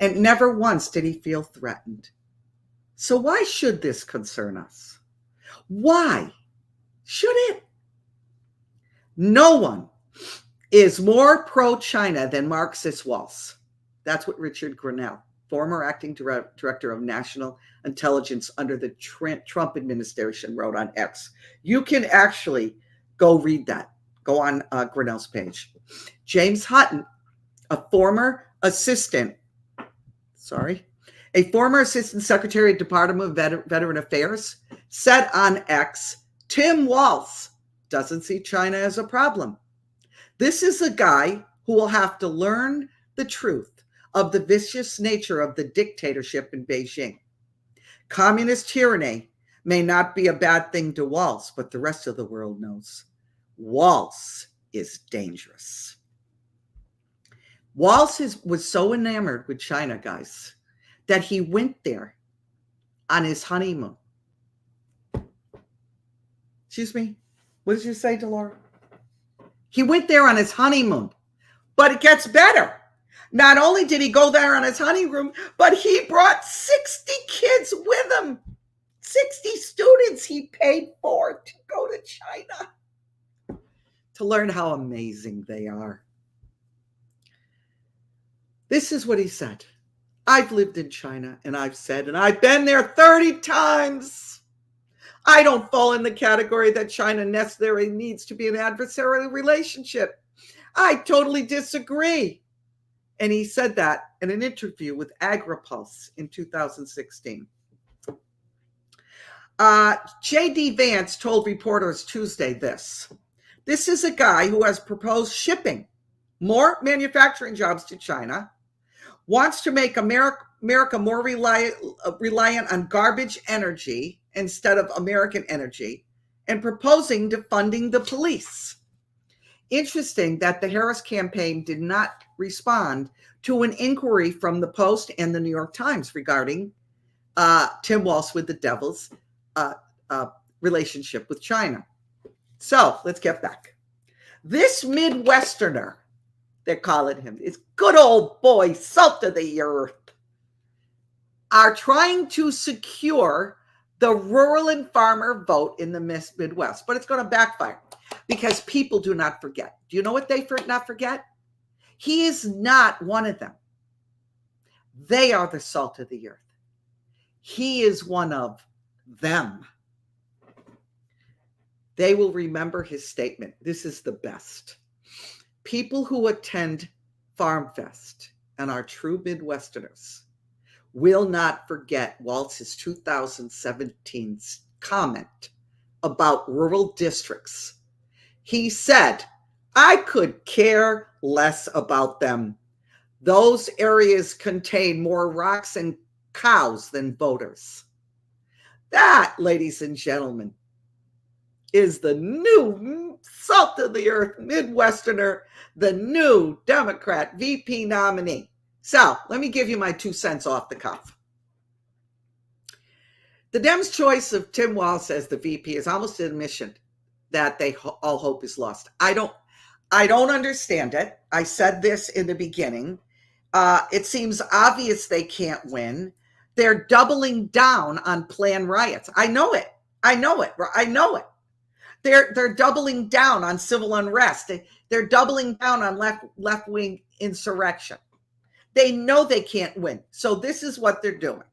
and never once did he feel threatened. So why should this concern us? Why should it? No one is more pro-China than Marxist Walz. That's what Richard Grenell, former acting director of national intelligence under the Trump administration, wrote on X. You can actually go read that. Go on Grenell's page. James Hutton, a former assistant secretary of Department of Veteran Affairs, said on X, Tim Walz doesn't see China as a problem. This is a guy who will have to learn the truth of the vicious nature of the dictatorship in Beijing. Communist tyranny may not be a bad thing to Walz, but the rest of the world knows Walz is dangerous. Walz was so enamored with China, guys, that he went there on his honeymoon. Excuse me? What did you say, Delora? He went there on his honeymoon, but it gets better. Not only did he go there on his honeymoon, but he brought 60 kids with him. 60 students he paid for to go to China to learn how amazing they are. This is what he said. I've lived in China and I've said, and I've been there 30 times. I don't fall in the category that China necessarily needs to be an adversarial relationship. I totally disagree. And he said that in an interview with AgriPulse in 2016. J.D. Vance told reporters Tuesday this. This is a guy who has proposed shipping more manufacturing jobs to China, wants to make America more reliant on garbage energy instead of American energy, and proposing defunding the police. Interesting that the Harris campaign did not respond to an inquiry from the Post and the New York Times regarding Tim Walz with the devil's relationship with China. So let's get back. This Midwesterner, they're calling him, this good old boy, salt of the earth, are trying to secure the rural and farmer vote in the Midwest. But it's going to backfire because people do not forget. Do you know what they not forget? He is not one of them. They are the salt of the earth. He is one of them. They will remember his statement. This is the best. People who attend Farm Fest and are true Midwesterners will not forget Walz's 2017 comment about rural districts. He said, I could care less about them. Those areas contain more rocks and cows than voters. That, ladies and gentlemen, is the new salt of the earth Midwesterner, the new Democrat VP nominee. So let me give you my 2 cents off the cuff. The Dems' choice of Tim Walz as the VP is almost an admission that all hope is lost. I don't understand it. I said this in the beginning. It seems obvious they can't win. They're doubling down on planned riots. I know it. They're doubling down on civil unrest. They're doubling down on left-wing insurrection. They know they can't win. So this is what they're doing.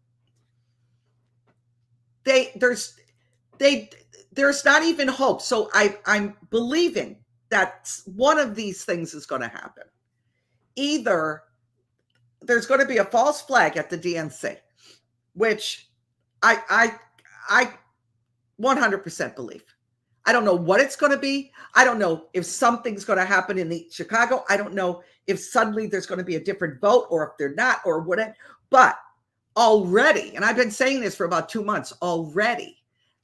There's not even hope. So I'm believing that one of these things is going to happen. Either there's going to be a false flag at the DNC, which I 100% believe. I don't know what it's going to be. I don't know if something's going to happen in Chicago. I don't know if suddenly there's going to be a different vote or if they're not or whatever. But already, and I've been saying this for about 2 months already,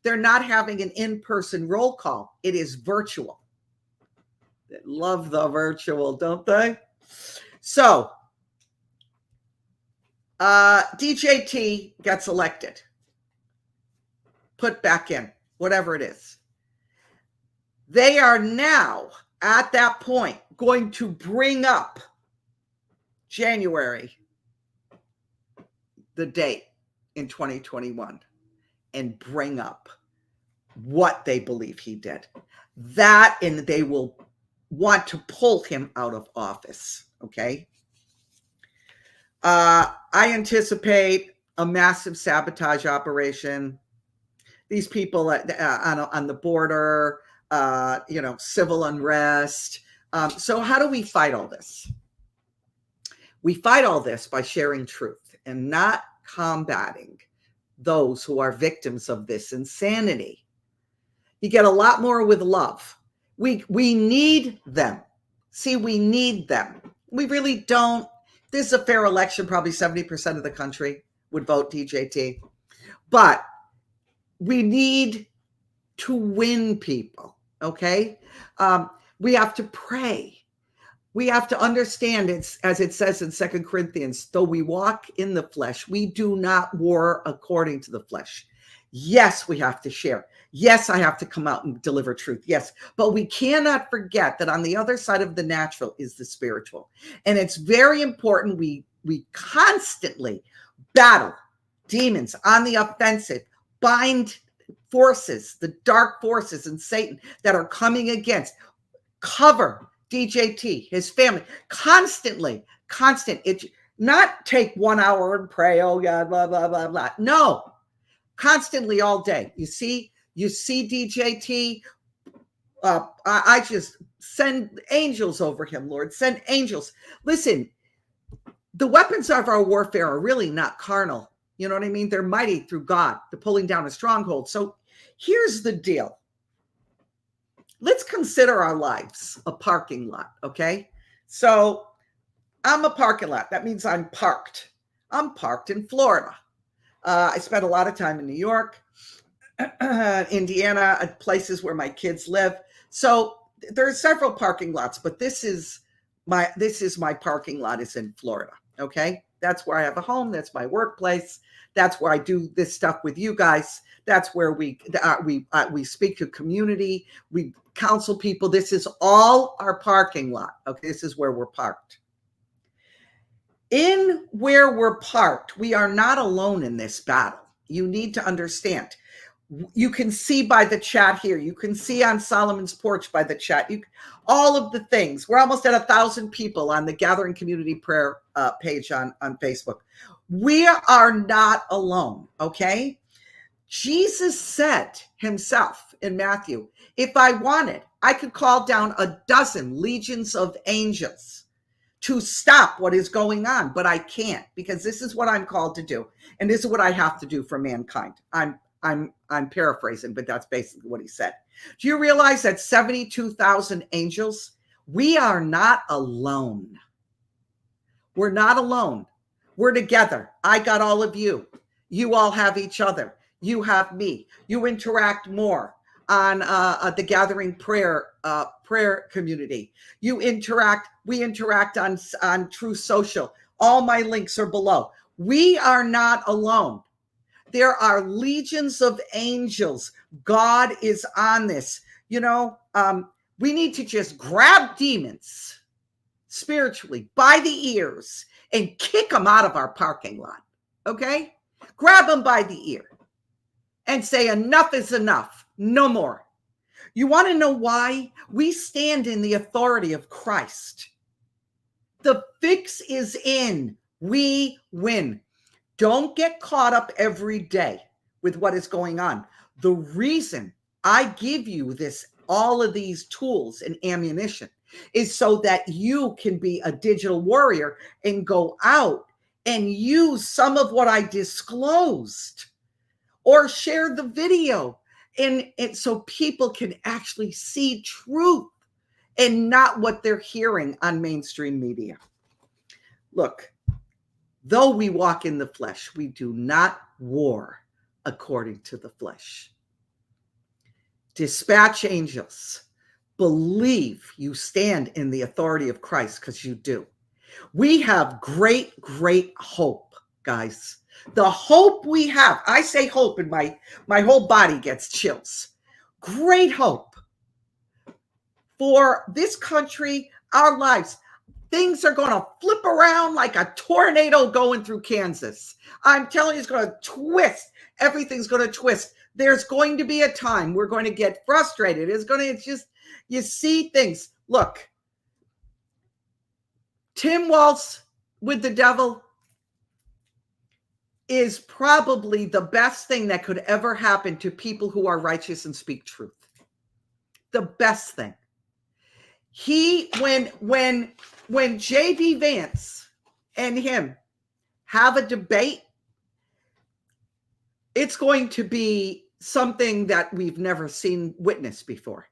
they're not having an in-person roll call. It is virtual. They love the virtual, don't they? So DJT gets elected, put back in, whatever it is. They are now at that point going to bring up January, the date in 2021, and bring up what they believe he did. That, and they will want to pull him out of office. Okay. I anticipate a massive sabotage operation. These people on the border, civil unrest. So how do we fight all this? We fight all this by sharing truth and not combating those who are victims of this insanity. You get a lot more with love. We need them. See, we need them. We really don't. This is a fair election. Probably 70% of the country would vote DJT. But we need to win people, okay? We have to pray. We have to understand, it's as it says in 2 Corinthians, though we walk in the flesh, we do not war according to the flesh. Yes, we have to share. Yes, I have to come out and deliver truth. Yes, but we cannot forget that on the other side of the natural is the spiritual. And it's very important we constantly battle demons on the offensive, bind forces, the dark forces and Satan that are coming against, cover DJT, his family, constant. It's not take 1 hour and pray, oh God, blah, blah, blah, blah. No, constantly all day. You see DJT, I just send angels over him, Lord, send angels. Listen, the weapons of our warfare are really not carnal. You know what I mean? They're mighty through God. They're pulling down a stronghold. So here's the deal. Let's consider our lives a parking lot, okay? So I'm a parking lot. That means I'm parked. I'm parked in Florida. I spent a lot of time in New York, Indiana, places where my kids live. So there are several parking lots, but this is my parking lot is in Florida. Okay. That's where I have a home. That's my workplace. That's where I do this stuff with you guys. That's where we speak to community. We counsel people. This is all our parking lot. Okay. This is where we're parked. In where we're parked, we are not alone in this battle. You need to understand. You can see by the chat here. You can see on Solomon's Porch by the chat. All of the things. We're almost at 1,000 people on the Gathering Community Prayer page on Facebook. We are not alone, okay? Jesus said himself in Matthew, if I wanted, I could call down 12 legions of angels to stop what is going on, but I can't, because this is what I'm called to do, and this is what I have to do for mankind. I'm paraphrasing, but that's basically what he said. Do you realize that 72,000 angels? We are not alone. We're not alone. We're together. I got all of you. You all have each other. You have me. You interact more on the Gathering prayer community. We interact on True Social. All my links are below. We are not alone. There are legions of angels. God is on this. You know, we need to just grab demons spiritually by the ears and kick them out of our parking lot. Okay? Grab them by the ear and say, enough is enough. No more. You want to know why? We stand in the authority of Christ. The fix is in. We win. Don't get caught up every day with what is going on. The reason I give you all of these tools and ammunition is so that you can be a digital warrior and go out and use some of what I disclosed, or share the video and so people can actually see truth and not what they're hearing on mainstream media. Look, though we walk in the flesh, we do not war according to the flesh. Dispatch angels. Believe you stand in the authority of Christ, because you do. We have great, great hope, guys. The hope we have, I say hope and my whole body gets chills. Great hope for this country, our lives. Things are going to flip around like a tornado going through Kansas. I'm telling you, it's going to twist. Everything's going to twist. There's going to be a time we're going to get frustrated. You see things. Look, Tim Walz with the devil is probably the best thing that could ever happen to people who are righteous and speak truth. The best thing. When J.D. Vance and him have a debate, it's going to be something that we've never seen witnessed before.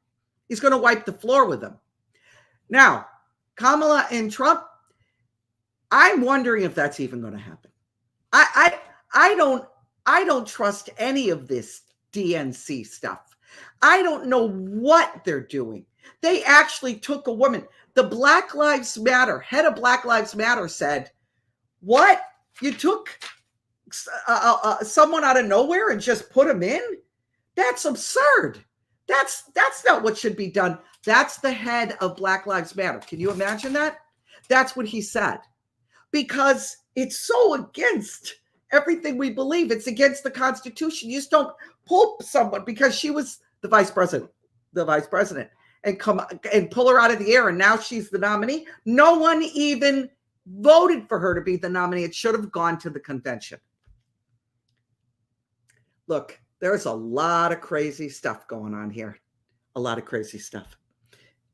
He's going to wipe the floor with them. Now, Kamala and Trump, I'm wondering if that's even going to happen. I don't trust any of this DNC stuff. I don't know what they're doing. They actually took a woman. The Black Lives Matter, head of Black Lives Matter said, what? You took someone out of nowhere and just put him in? That's absurd. That's not what should be done. That's the head of Black Lives Matter. Can you imagine that? That's what he said. Because it's so against everything we believe. It's against the Constitution. You just don't pull someone because she was the vice president, and come and pull her out of the air, and now she's the nominee. No one even voted for her to be the nominee. It should have gone to the convention. Look, there's a lot of crazy stuff going on here. A lot of crazy stuff.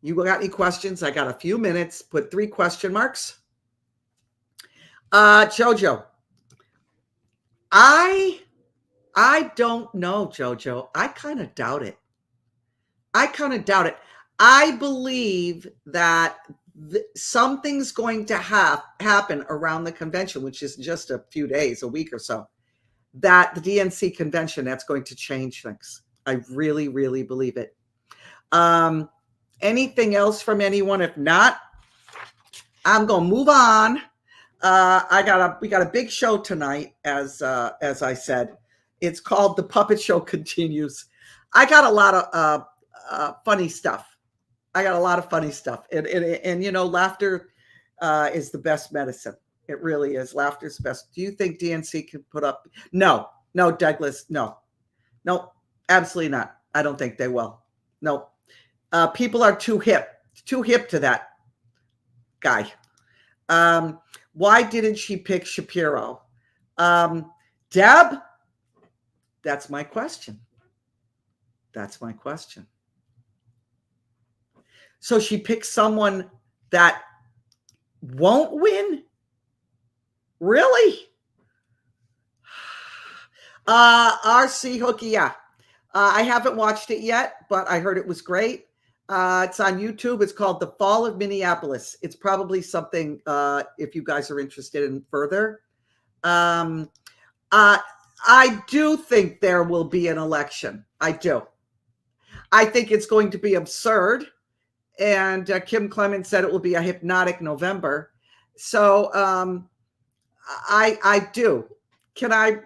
You got any questions? I got a few minutes. Put 3 question marks. Jojo, I don't know, Jojo. I kind of doubt it. I believe that something's going to happen around the convention, which is just a few days, a week or so, that the DNC convention, that's going to change things. I really, really believe it. Anything else from anyone? If not, I'm going to move on. We got a big show tonight, as I said. It's called The Puppet Show Continues. I got a lot of funny stuff. And you know, laughter is the best medicine. It really is. Laughter's the best. Do you think DNC can put up? No, Douglas, no, absolutely not. I don't think they will. No, people are too hip to that guy. Why didn't she pick Shapiro? Deb, that's my question. So she picked someone that won't win? Really? RC Hooky, yeah. I haven't watched it yet, but I heard it was great. It's on YouTube. It's called The Fall of Minneapolis. It's probably something, if you guys are interested in further. I do think there will be an election. I do. I think it's going to be absurd. And Kim Clements said it will be a hypnotic November. So I do. Could I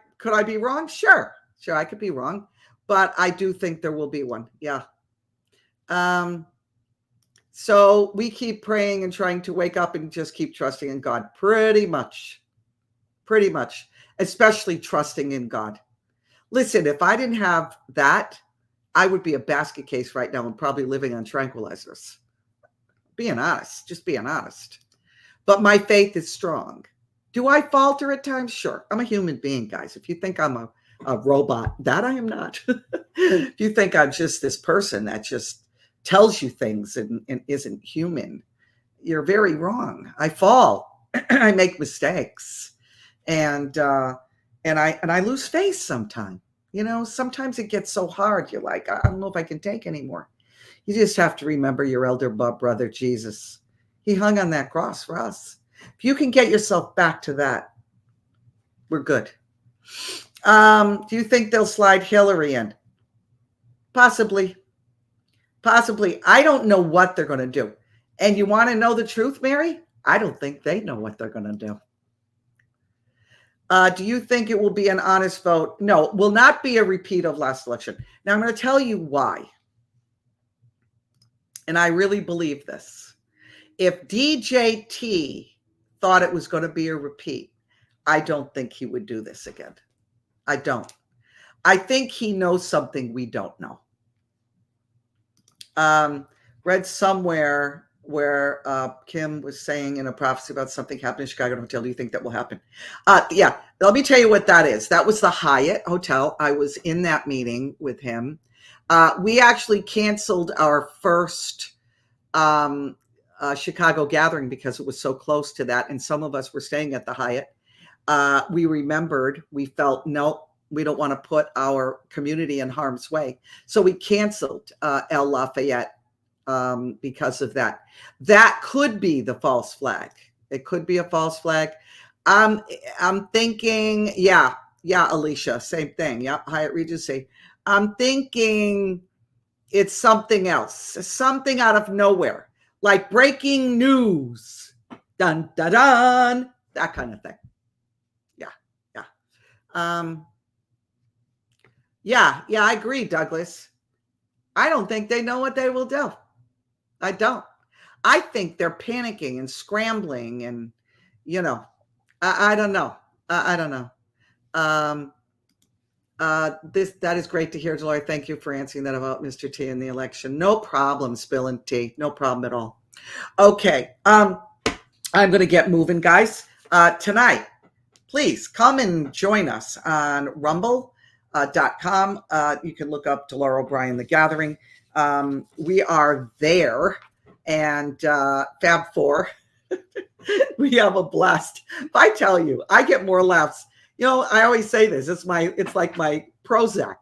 be wrong? Sure, I could be wrong. But I do think there will be one. Yeah. So we keep praying and trying to wake up and just keep trusting in God. Pretty much. Especially trusting in God. Listen, if I didn't have that, I would be a basket case right now and probably living on tranquilizers. Just being honest. But my faith is strong. Do I falter at times? Sure. I'm a human being, guys. If you think I'm a robot, that I am not. If you think I'm just this person that just tells you things and isn't human, you're very wrong. I fall. I make mistakes. And I lose faith sometimes. You know, sometimes it gets so hard. You're like, I don't know if I can take anymore. You just have to remember your elder brother, Jesus. He hung on that cross for us. If you can get yourself back to that, we're good. Do you think they'll slide Hillary in? Possibly. I don't know what they're going to do. And you want to know the truth, Mary? I don't think they know what they're going to do. Do you think it will be an honest vote? No, it will not be a repeat of last election. Now, I'm going to tell you why. And I really believe this. If DJT thought it was going to be a repeat, I don't think he would do this again. I don't. I think he knows something we don't know. Read somewhere where Kim was saying in a prophecy about something happening in Chicago Hotel. Do you think that will happen? Yeah, let me tell you what that is. That was the Hyatt Hotel. I was in that meeting with him. We actually canceled our first Chicago gathering because it was so close to that. And some of us were staying at the Hyatt. We felt, no, we don't want to put our community in harm's way. So we canceled El Lafayette because of that. That could be the false flag. It could be a false flag. I'm thinking, yeah, Alicia, same thing. Yep, Hyatt Regency. I'm thinking it's something else, something out of nowhere, like breaking news, dun, dun, dun, that kind of thing. Yeah, I agree, Douglas. I don't think they know what they will do. I don't. I think they're panicking and scrambling and, I don't know. I don't know. That is great to hear, Delora. Thank you for answering that about Mr. T in the election. No problem, spilling tea. No problem at all. Okay. I'm going to get moving, guys. Tonight, please come and join us on rumble.com. You can look up Delora OBrien, The Gathering. We are there, and Fab 4. We have a blast. I tell you, I get more laughs You know, I always say this. It's like my Prozac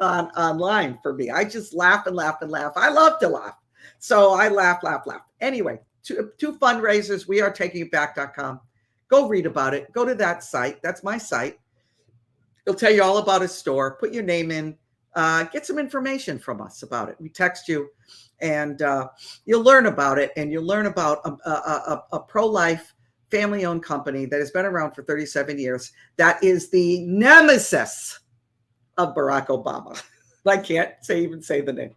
online for me. I just laugh and laugh and laugh. I love to laugh. So I laugh, laugh, laugh. Anyway, two fundraisers. We are takingitback.com. Go read about it. Go to that site. That's my site. It'll tell you all about a store. Put your name in. Get some information from us about it. We text you, and you'll learn about it. And you'll learn about a pro-life, family-owned company that has been around for 37 years. That is the nemesis of Barack Obama. I can't even say the name.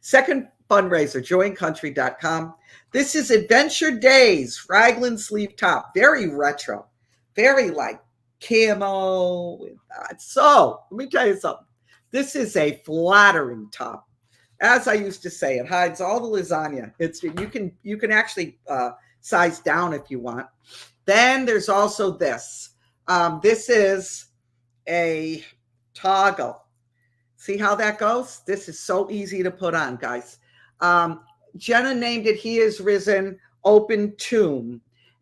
Second fundraiser, joincountry.com. This is Adventure Days, raglan sleeve top, very retro, very like camo. So let me tell you something. This is a flattering top. As I used to say, it hides all the lasagna. You can actually size down if you want. Then there's also this. This is a toggle. See how that goes? This is so easy to put on, guys. Jenna named it He Is Risen Open Tomb.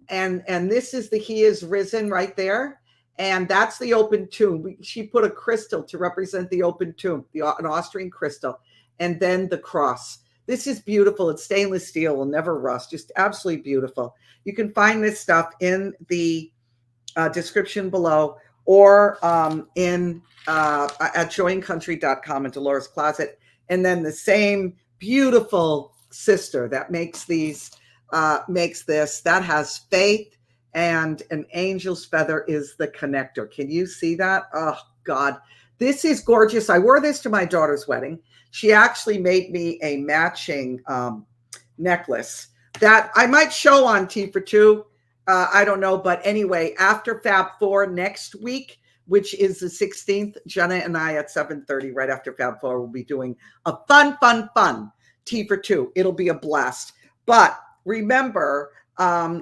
And this is the He Is Risen right there. And that's the open tomb. She put a crystal to represent the open tomb, an Austrian crystal, and then the cross. This is beautiful. It's stainless steel, will never rust. Just absolutely beautiful. You can find this stuff in the description below, or at joincountry.com in Dolores Closet. And then the same beautiful sister that makes this, that has faith, and an angel's feather is the connector. Can you see that? Oh, God. This is gorgeous. I wore this to my daughter's wedding. She actually made me a matching necklace that I might show on T for Two. I don't know. But anyway, after Fab 4 next week, which is the 16th, Jenna and I at 7:30, right after Fab 4, will be doing a fun T for Two. It'll be a blast. But remember,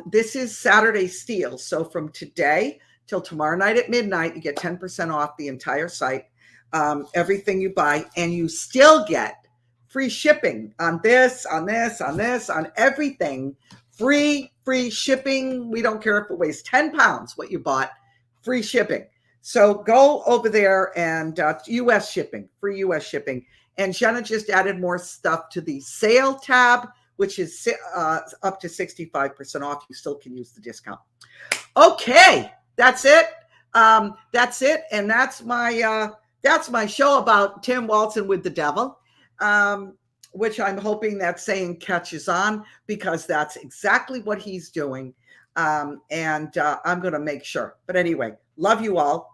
this is Saturday Steal. So from today till tomorrow night at midnight, you get 10% off the entire site, everything you buy, and you still get free shipping on this, on everything. Free shipping. We don't care if it weighs 10 pounds, what you bought, free shipping. So go over there and US shipping, free US shipping. And Jenna just added more stuff to the sale tab, which is up to 65% off. You still can use the discount. Okay, that's it. And that's my show about Tim Walton with the devil, which I'm hoping that saying catches on, because that's exactly what he's doing. I'm going to make sure. But anyway, love you all.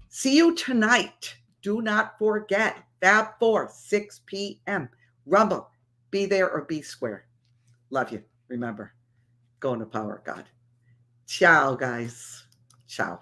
See you tonight. Do not forget, Fab 4, 6 p.m. Rumble. Be there or be square. Love you. Remember, go in the power of God. Ciao, guys. Ciao.